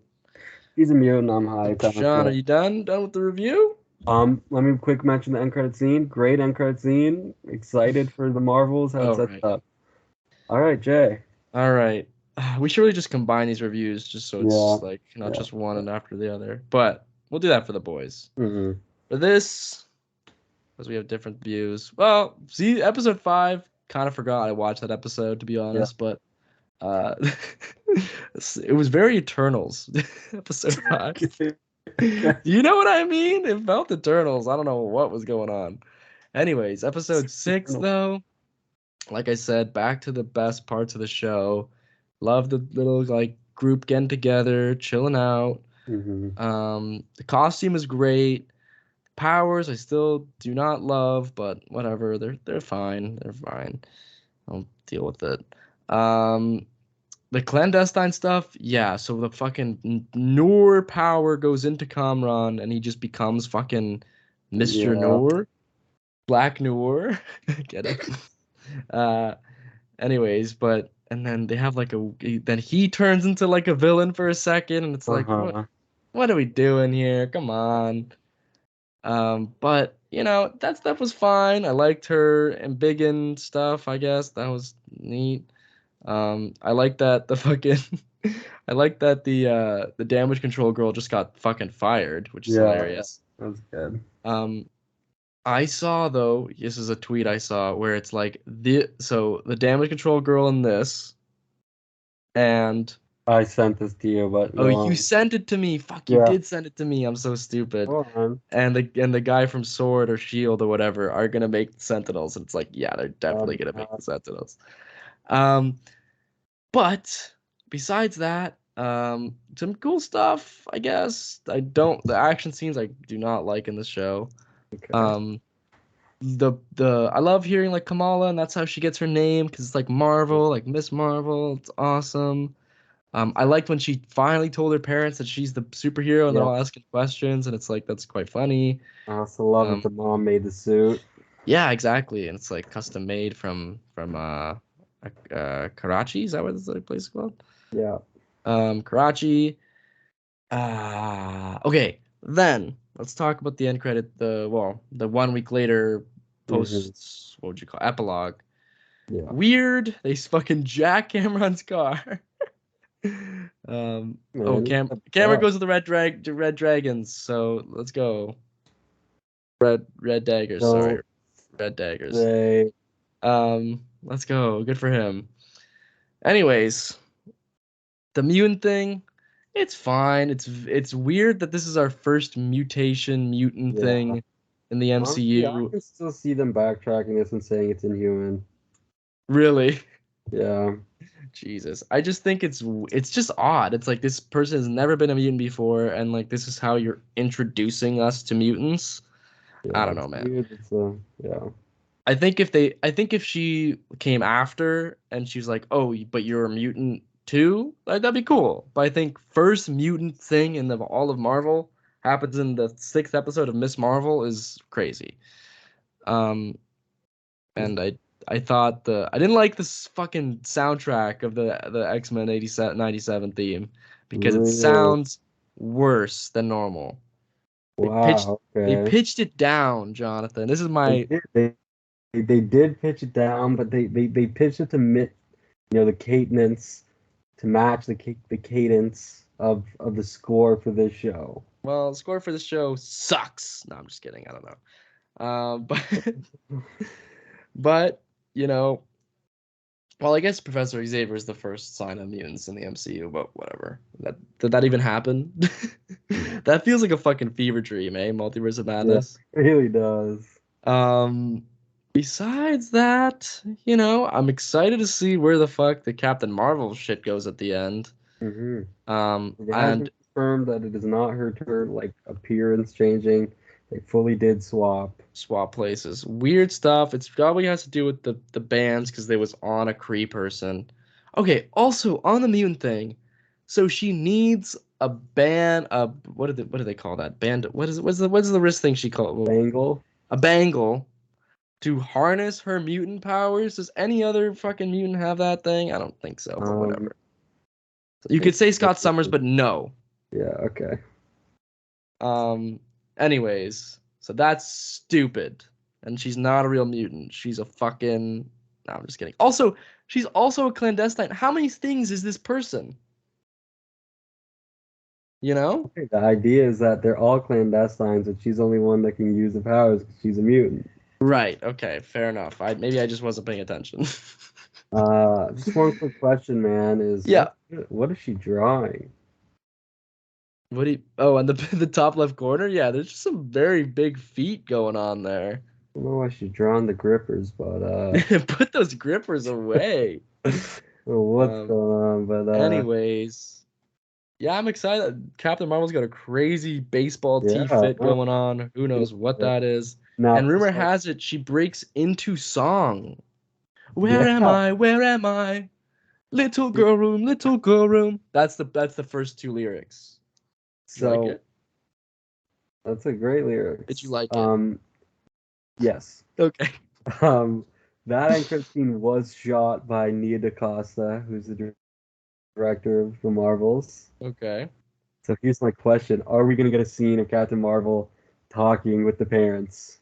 He's a mutant. I'm hyped. Sean, are you done? Done with the review? Let me quick mention the end credit scene. Great end credit scene. Excited for the Marvels. How it sets up. All right, Jay. All right. We should really just combine these reviews just so it's like not just one and after the other. But we'll do that for the boys. Mm-hmm. For this, because we have different views. Well, see, episode 5, kind of forgot I watched that episode, to be honest, but it was very Eternals, episode 5. You know what I mean? It felt Eternals. I don't know what was going on. Anyways, episode 6, though, like I said, back to the best parts of the show. Love the little like group getting together, chilling out. Mm-hmm. The costume is great. Powers I still do not love, but whatever. They're fine. They're fine. I'll deal with it. The clandestine stuff, yeah. So the fucking Noor power goes into Kamran, and he just becomes fucking Mr. Noor, Black Noor. Get it? Anyways, and then they have like then he turns into like a villain for a second, and it's like, what are we doing here? Come on. But you know, that stuff was fine. I liked her embiggen stuff, I guess. That was neat. I like that the damage control girl just got fucking fired, which is hilarious. That's good. I saw, though, this is a tweet I saw where it's like the damage control girl in this, and I sent this to you, but you sent it to me. Fuck, you did send it to me. I'm so stupid. And the guy from Sword or Shield or whatever are gonna make Sentinels, and it's like, yeah, they're definitely gonna make the Sentinels. But besides that, some cool stuff, I guess. The action scenes I do not like in the show. Okay. I love hearing like Kamala, and that's how she gets her name, because it's like Marvel, like Miss Marvel. It's awesome. I liked when she finally told her parents that she's the superhero, and they're all asking questions, and it's like, that's quite funny. I also love that the mom made the suit. Yeah, exactly, and it's like custom made from Karachi. Is that what the place is called? Yeah. Karachi. Okay, then let's talk about the end credit. The 1 week later post. What would you call epilogue? Yeah. Weird. They fucking jack Cameron's car. Cameron goes to the red dragons. So let's go. Red daggers. Sorry, red daggers. Let's go. Good for him. Anyways, the mutant thing, it's fine. It's weird that this is our first mutant thing in the MCU. I can still see them backtracking this and saying it's inhuman. Really? Yeah. Jesus, I just think it's just odd. It's like this person has never been a mutant before, and like this is how you're introducing us to mutants. I don't know, It's man. weird. Yeah. I think if she came after and she was like, "Oh, but you're a mutant too," like, that'd be cool. But I think first mutant thing in all of Marvel happens in the 6th episode of Miss Marvel is crazy. And I thought I didn't like this fucking soundtrack of the X-Men 97 theme because it Really? sounds worse than normal. They pitched Wow. they Okay. pitched it down, Jonathan. This is They my did. They did pitch it down, but they pitched it to the cadence to match the cadence of the score for this show. well, the score for the show sucks. No, I'm just kidding. I don't know. But but you know, well, I guess Professor Xavier is the first sign of mutants in the MCU, but whatever. Did that even happen? That feels like a fucking fever dream, eh? Multiverse of Yeah, Madness. it really does. Besides that, I'm excited to see where the fuck the Captain Marvel shit goes at the end. It has And been confirmed that it is not her like appearance changing. They fully did swap. swap places. Weird stuff. It's probably has to do with the bands because they was on a Kree person. Okay, also on the mutant thing, so she needs a band. What do they call that band? What is it? What's the wrist thing she called? Bangle. A bangle to harness her mutant powers. Does any other fucking mutant have that thing? I don't think so, but Um, whatever. You could say Scott Summers, but no. Yeah. Okay. Anyways, so that's stupid. And she's not a real mutant. She's a fucking. No, I'm just kidding. Also, she's also a clandestine. How many things is this person? You know? The idea is that they're all clandestines, but she's the only one that can use the powers because she's a mutant. Right. Okay. Fair enough. Maybe I just wasn't paying attention. Just one quick question, man. Yeah. What is she drawing? What do you? Oh, on the top left corner. Yeah, there's just some very big feet going on there. I don't know why she's drawing the grippers, but Put those grippers away. what's going on? But anyways, yeah, I'm excited. Captain Marvel's got a crazy baseball tee Yeah. fit going on. Who knows what that is? now, And rumor has it she breaks into song. Where Yeah. am I? Where am I? Little girl room, little girl room. That's the first 2 lyrics. Did you like it? That's a great lyric. Did you like it? Yes. Okay. That end scene was shot by Nia DaCosta, who's the director of the Marvels. Okay. So here's my question: are we gonna get a scene of Captain Marvel talking with the parents?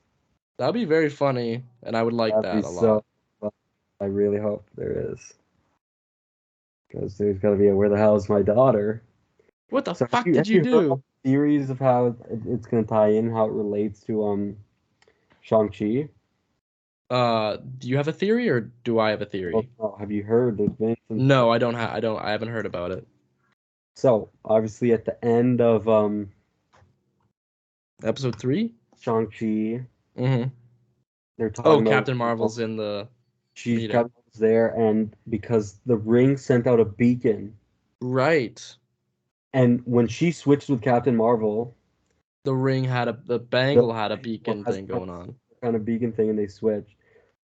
That'd be very funny, and I would like That'd that be a lot. fun. I really hope there is, because there's gotta be a "Where the hell is my daughter?" What the So fuck have did you heard do? theories of how it's gonna tie in, how it relates to Shang-Chi? Do you have a theory or do I have a theory? Oh, have you heard? There's been some. No, I don't have. I haven't heard about it. So obviously at the end of Episode 3. Shang-Chi, Mm-hmm. they're talking Oh, about Captain Marvel's in the she's meeting. Captain Marvel's there, and because the ring sent out a beacon, Right. and when she switched with Captain Marvel, The ring had the bangle had a beacon thing going on. kind of beacon thing, and they switched.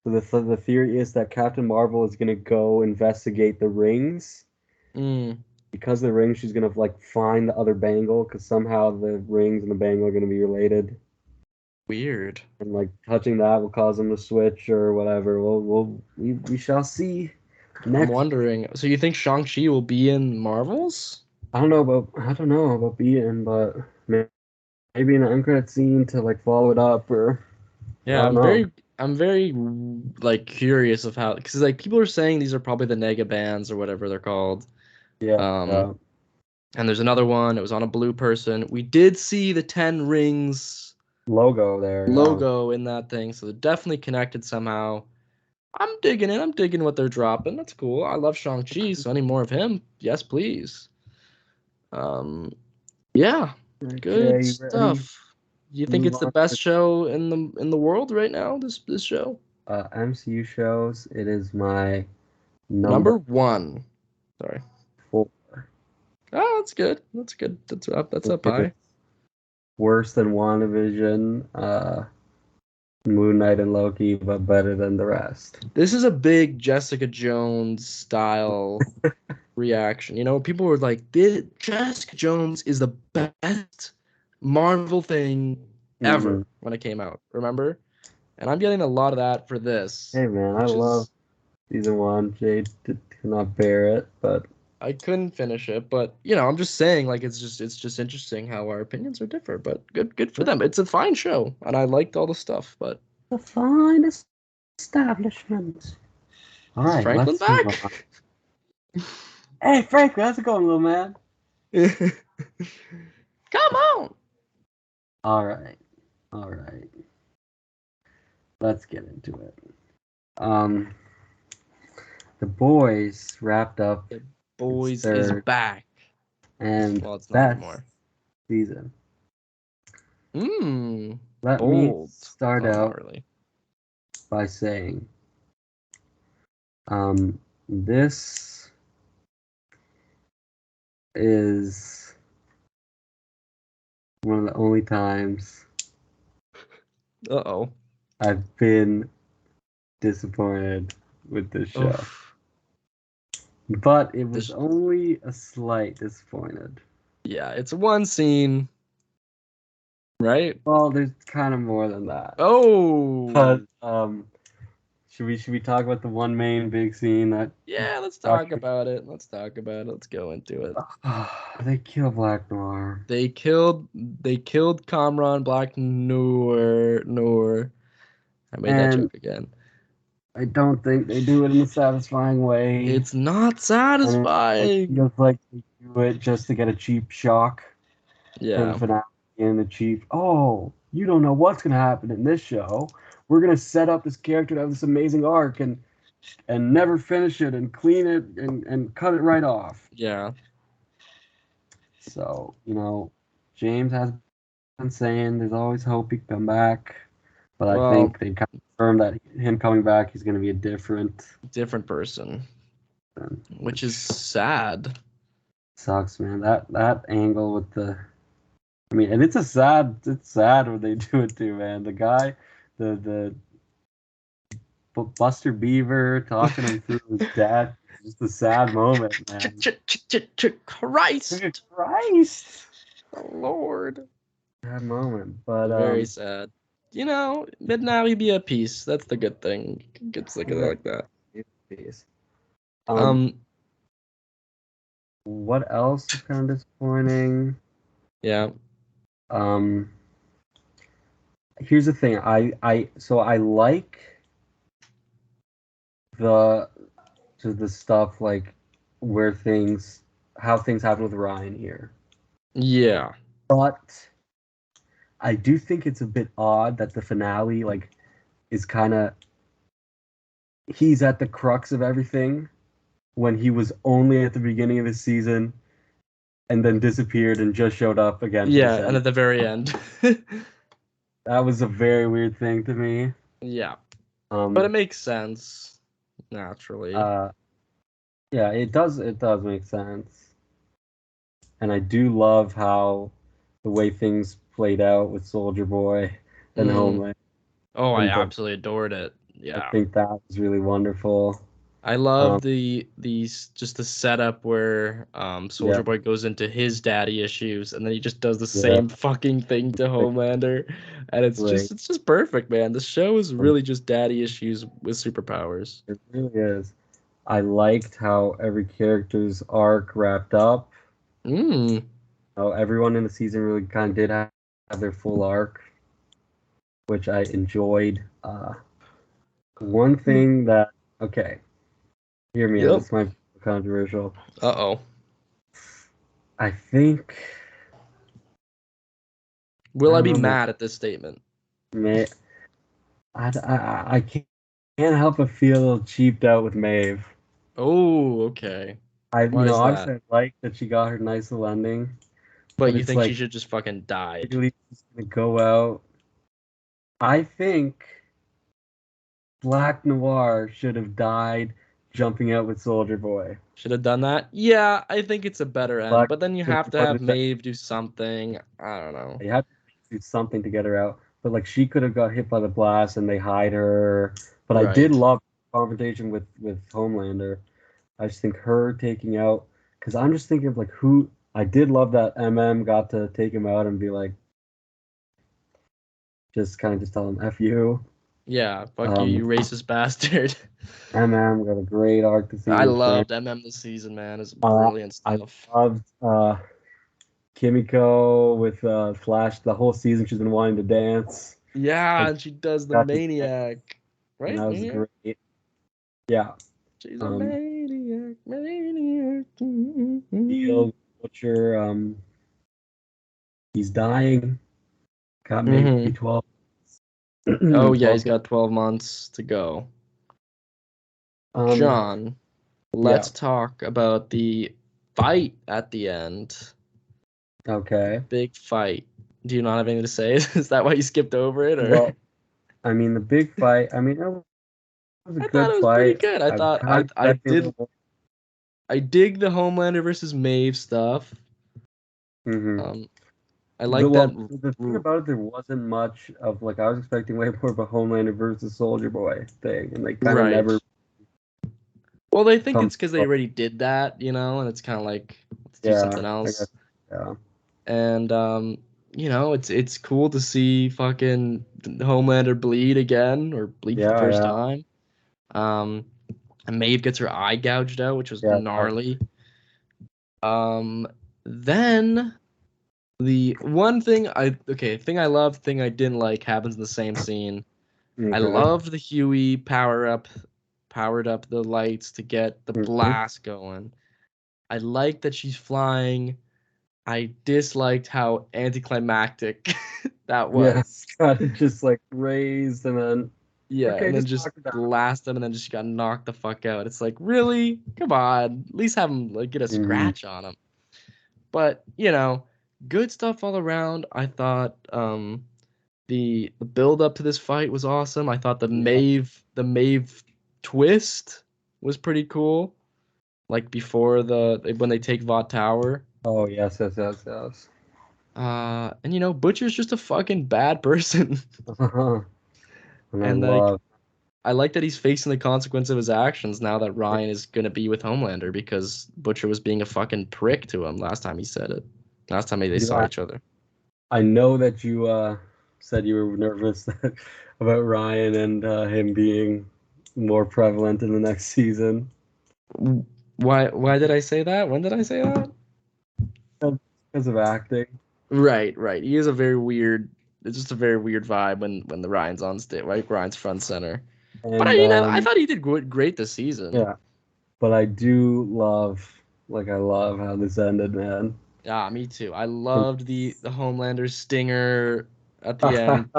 So the theory is that Captain Marvel is gonna go investigate the rings. Because of the ring, she's gonna like find the other bangle, because somehow the rings and the bangle are gonna be related. Weird. And like touching that will cause them to switch or whatever. We shall see. I'm wondering. So you think Shang-Chi will be in Marvels? I don't know about being, but maybe an end credit scene to like follow it up, or Yeah, I'm very like curious of how, because like people are saying these are probably the Nega bands or whatever they're called. Yeah. And there's another one. It was on a blue person. We did see the 10 rings Logo there. logo in that thing, so they're definitely connected somehow. I'm digging it. I'm digging what they're dropping. That's cool. I love Shang-Chi, so any more of him, yes, please. Yeah, good stuff. You think it's the best show in the world right now? This show? MCU shows. It is my Number 1. Sorry. 4. Oh, that's good. That's good. That's up high. Worse than WandaVision, Moon Knight, and Loki, but better than the rest. This is a big Jessica Jones style reaction. You know, people were like, Jessica Jones is the best Marvel thing ever when it came out. Remember? And I'm getting a lot of that for this. Hey man, I love season 1. Jade did not bear it, but I couldn't finish it. But you know, I'm just saying, like, it's just interesting how our opinions are different. But good for them. It's a fine show, and I liked all the stuff. But The finest establishment. all right, Franklin let's move back? on. Hey Franklin, how's it going, little man? Come on. All right. Let's get into it. The Boys wrapped up. The Boys its is third back. and Well, it's not best anymore. season. Let Bold. me start Oh, out not really. by saying, this is one of the only times Uh-oh. I've been disappointed with this show. Oof. But it was only a slight disappointed. Yeah, it's one scene, right? Well, there's kind of more than that. Oh. But should we talk about the one main big scene that? Yeah, let's talk about it. Let's go into it. They kill Black Noir. They killed Kamran Black Noir. I made that joke again. I don't think they do it in a satisfying way. It's not satisfying. It feels like they do it just to get a cheap shock. Yeah. For the finale and the cheap. Oh, you don't know what's gonna happen in this show. We're gonna set up this character to have this amazing arc and never finish it and clean it and cut it right off. Yeah. So, you know, James has been saying there's always hope he can come back. But I think they confirmed that him coming back, he's going to be a different person. Which is sad. Sucks, man. That angle with the... I mean, and it's sad when they do it too, man. The guy, the Buster Beaver talking him through his dad, just a sad moment, man. Christ! Oh, Lord. Sad moment, but very sad. You know, but now he be at peace. That's the good thing. Gets like that. Peace. What else is kind of disappointing? Yeah. Here's the thing. I like the stuff like how things happen with Ryan here. Yeah. But I do think it's a bit odd that the finale is kind of he's at the crux of everything when he was only at the beginning of the season and then disappeared and just showed up again. Yeah, and at the very end. That was a very weird thing to me. Yeah. But it makes sense naturally. Yeah, it does make sense. And I do love how the way things played out with Soldier Boy and Homeland. Oh, I absolutely adored it. Yeah. I think that was really wonderful. I love the setup where Soldier Boy goes into his daddy issues and then he just does the same fucking thing to Homelander, and it's just perfect, man. The show is really just daddy issues with superpowers. It really is. I liked how every character's arc wrapped up. How everyone in the season really kind of did have their full arc, which I enjoyed. One thing that hear me out. This might be controversial. Uh-oh. I think... Will I be mad at this statement? I can't help but feel a little cheaped out with Maeve. Oh, okay. Obviously I like that she got her nice little ending. But you think she should just fucking die? Really just gonna go out. I think Black Noir should have died jumping out with Soldier Boy. Should have done that. Yeah, I think it's a better end. But then you have to have that- Maeve do something. I don't know. They had to do something to get her out. But like she could have got hit by the blast and they hide her. But I did Right. love the confrontation with Homelander. I just think her taking out, because I'm just thinking of like who. I did love that got to take him out and be like, just kind of just tell him F you. Yeah, fuck you racist bastard. got a great arc this season. I loved this season, man. It's brilliant stuff. I loved Kimiko with Flash. The whole season she's been wanting to dance. Yeah, Like, and she does the got to maniac. Right? And that was Maniac? great. Yeah. She's a maniac. Steel Butcher, he's dying. Got maybe 12. Oh, yeah, he's got 12 months to go. John, let's talk about the fight at the end. Okay. Big fight. Do you not have anything to say? Is that why you skipped over it? Or? Well, I mean, the big fight, I mean, it was a good thought it was fight. pretty good. I dig the Homelander versus Maeve stuff. Mm-hmm. I like that. The thing about it, there wasn't much of, like, I was expecting way more of a Homelander versus Soldier Boy thing, and they kind of never. Well, they think it's because they already did that, and it's kind of like, let's do something else. Yeah. And, it's cool to see fucking Homelander bleed again, or bleed for the first time. And Maeve gets her eye gouged out, which was gnarly. Then the one thing thing I loved, thing I didn't like happens in the same scene. Okay. I loved the Huey powered up the lights to get the blast going. I liked that she's flying. I disliked how anticlimactic that was. Yes, kind of just like raised and then and then just blast him and then just got knocked the fuck out. It's like, really? Come on. At least have him like get a scratch on him. But, good stuff all around. I thought the build up to this fight was awesome. I thought the Maeve twist was pretty cool. Like before when they take Vought Tower. Oh, yes. And Butcher's just a fucking bad person. And I like that he's facing the consequence of his actions now that Ryan is gonna be with Homelander, because Butcher was being a fucking prick to him last time he said it. Last time they saw each other. I know that you said you were nervous about Ryan and him being more prevalent in the next season. Why did I say that? When did I say that? Because of acting. Right. He is a very weird. It's just a very weird vibe when the Ryan's on stage, right? Ryan's front center. And, but I thought he did great this season. Yeah, but I do love how this ended, man. Yeah, me too. I loved the Homelander stinger at the end.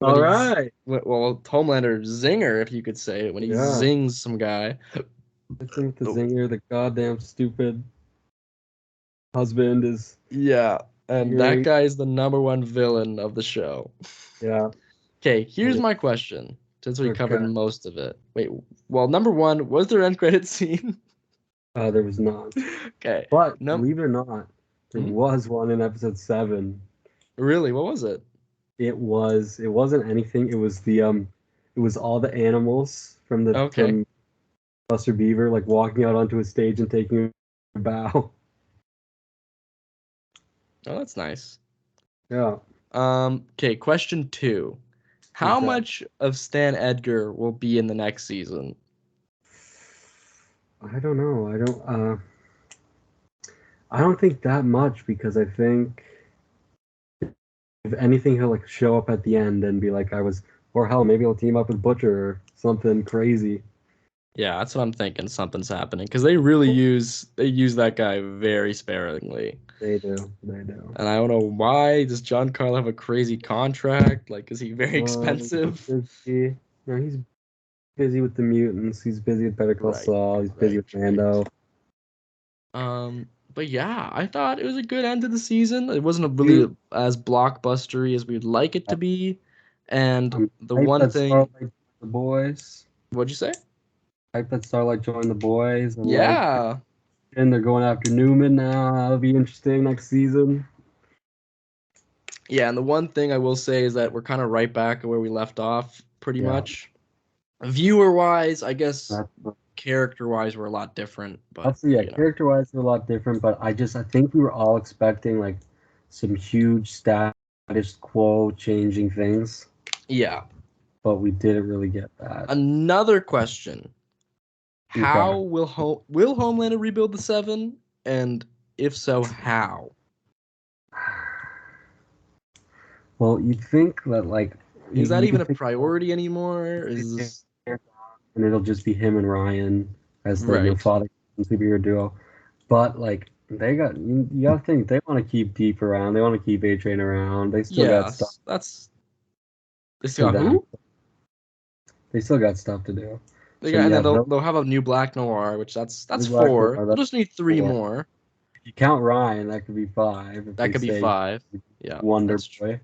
All right. Well, Homelander zinger, if you could say it, when he zings some guy. I think the zinger, the goddamn stupid husband is. Yeah, and that guy is the #1 villain of the show. Yeah. Okay, here's my question. Since we covered most of it. Wait, well, #1, was there an end credit scene? There was not. Okay. But believe it or not, there was one in episode 7. Really? What was it? It wasn't anything. It was it was all the animals from from Buster Beaver, like walking out onto a stage and taking a bow. Oh, that's nice. Yeah. Okay, question 2. How much of Stan Edgar will be in the next season? I don't know. I don't think that much, because I think if anything, he'll like show up at the end and be like, or hell, maybe he'll team up with Butcher or something crazy. Yeah, that's what I'm thinking. Something's happening, because they really use that guy very sparingly. They do. And I don't know why. Does John Carl have a crazy contract? Like, is he very expensive? No, he's busy with the mutants. He's busy with Better Call Saul. He's busy with Mando. But yeah, I thought it was a good end to the season. It wasn't really as blockbustery as we'd like it to be. And the one thing, the boys. What'd you say? Hype that Starlight joined the boys. And Yeah. and they're going after Newman now. That'll be interesting next season. Yeah, and the one thing I will say is that we're kind of right back at where we left off, pretty Yeah. much. Viewer-wise, I guess That's, character-wise, we're a lot different. But that's character-wise, they're a lot different. But I think we were all expecting like some huge status quo changing things. Yeah. But we didn't really get that. Another question. Okay. How will Homelander rebuild the Seven? And if so, how? Well, you'd think that like Is that you even can a think priority anymore? Is this... and it'll just be him and Ryan as the Right. father and superhero duo. But like they got you gotta think they want to keep Deep around. They want to keep A-Train around. They still got stuff. That's... They to still got them. who? They still got stuff to do. They So, got, and yeah, then they'll have a new Black Noir, which that's New Black 4. Noir, They'll just need 3 4. more. If you count Ryan, that could be 5. If That they could be say 5. Yeah. Wonder that's true. Boy.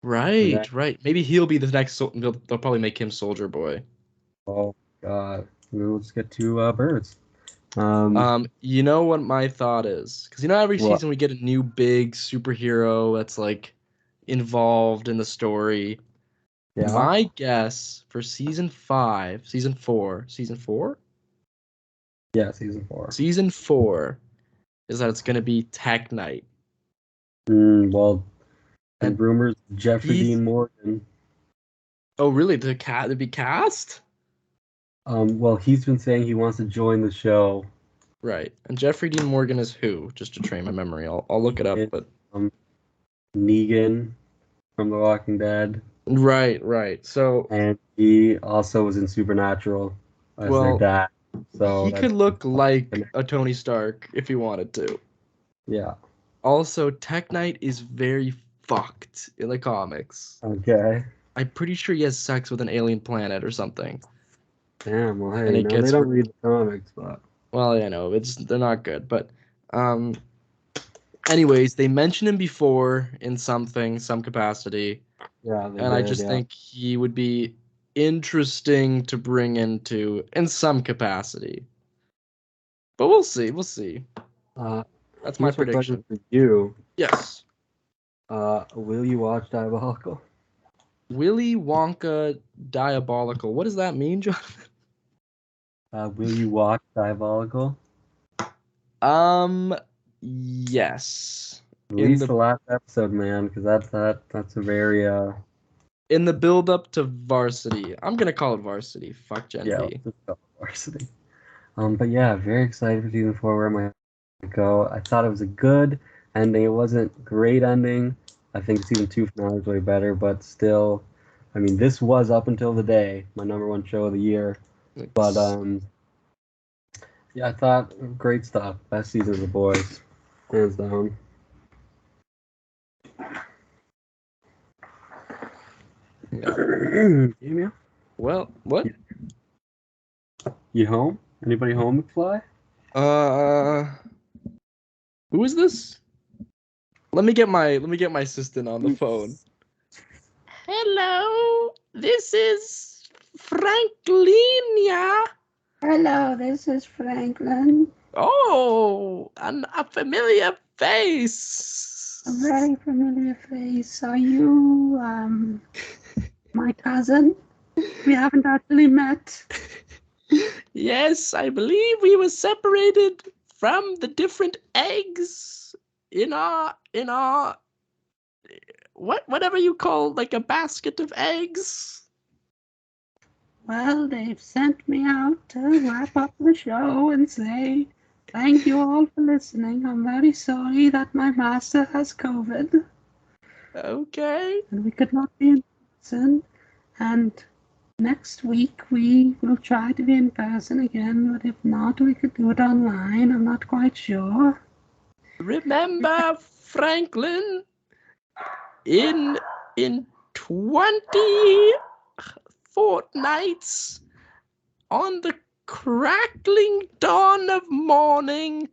Right, right. Maybe he'll be the next. They'll probably make him Soldier Boy. Oh God, we'll just get 2 birds. You know what my thought is? Because every What? season we get a new big superhero that's like involved in the story. Yeah. My guess for season 4. Yeah, season 4. Season 4 is that it's gonna be Tech Knight. Well, And rumors Jeffrey Dean Morgan. Oh, really? To be cast? Well, he's been saying he wants to join the show. Right. And Jeffrey Dean Morgan is who? Just to train my memory. I'll look it up. But Negan from The Walking Dead. Right. So, and he also was in Supernatural as their dad. So he could look like a Tony Stark if he wanted to. Yeah. Also, Tech Knight is very fucked in the comics. Okay. I'm pretty sure he has sex with an alien planet or something. Damn. Well, hey, they don't read the comics, but. Well, yeah, no, they're not good. But, anyways, they mentioned him before in some capacity. Yeah, and I just think he would be interesting to bring into in some capacity. But we'll see. That's my prediction. For you. Yes. Will you watch Diabolical? Willy Wonka Diabolical. What does that mean, Jonathan? Will you watch Diabolical? Yes. At least the last episode, man, because that's a very in the build up to Varsity. I'm gonna call it Varsity. Fuck Gen V. let's just call it Varsity. But yeah, very excited for season 4. Where am I gonna go? I thought it was a good ending. It wasn't a great ending. I think season 2 finale is way better, but still, I mean, this was up until the day my #1 show of the year. But yeah, I thought great stuff. Best season of The Boys, hands down. Yeah. Well, what? You home? Anybody home, McFly? Who is this? Let me get my assistant on the phone. Hello, this is Franklin. Hello, this is Franklin. Oh, a familiar face. A very familiar face. Are you, my cousin? We haven't actually met. Yes, I believe we were separated from the different eggs in our whatever you call like a basket of eggs. Well, they've sent me out to wrap up the show and say thank you all for listening. I'm very sorry that my master has COVID. Okay. And we could not be in person. And next week we will try to be in person again, but if not, we could do it online. I'm not quite sure. Remember, Franklin, in 20 fortnights, on the crackling dawn of morning,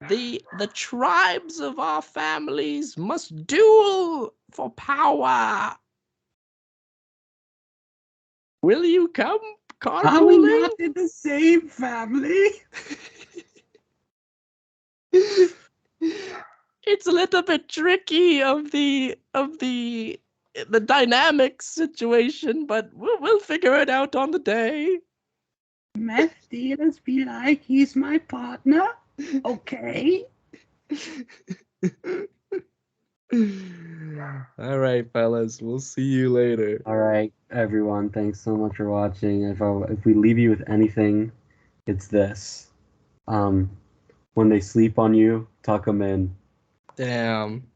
the tribes of our families must duel for power. Will you come? Are we carpooling? not in the same family? It's a little bit tricky of the dynamic situation, but we'll figure it out on the day. Meth dealers be like, he's my partner. Okay. All right, fellas, we'll see you later. All right, everyone. Thanks so much for watching. If we leave you with anything, it's this. When they sleep on you, tuck them in. Damn.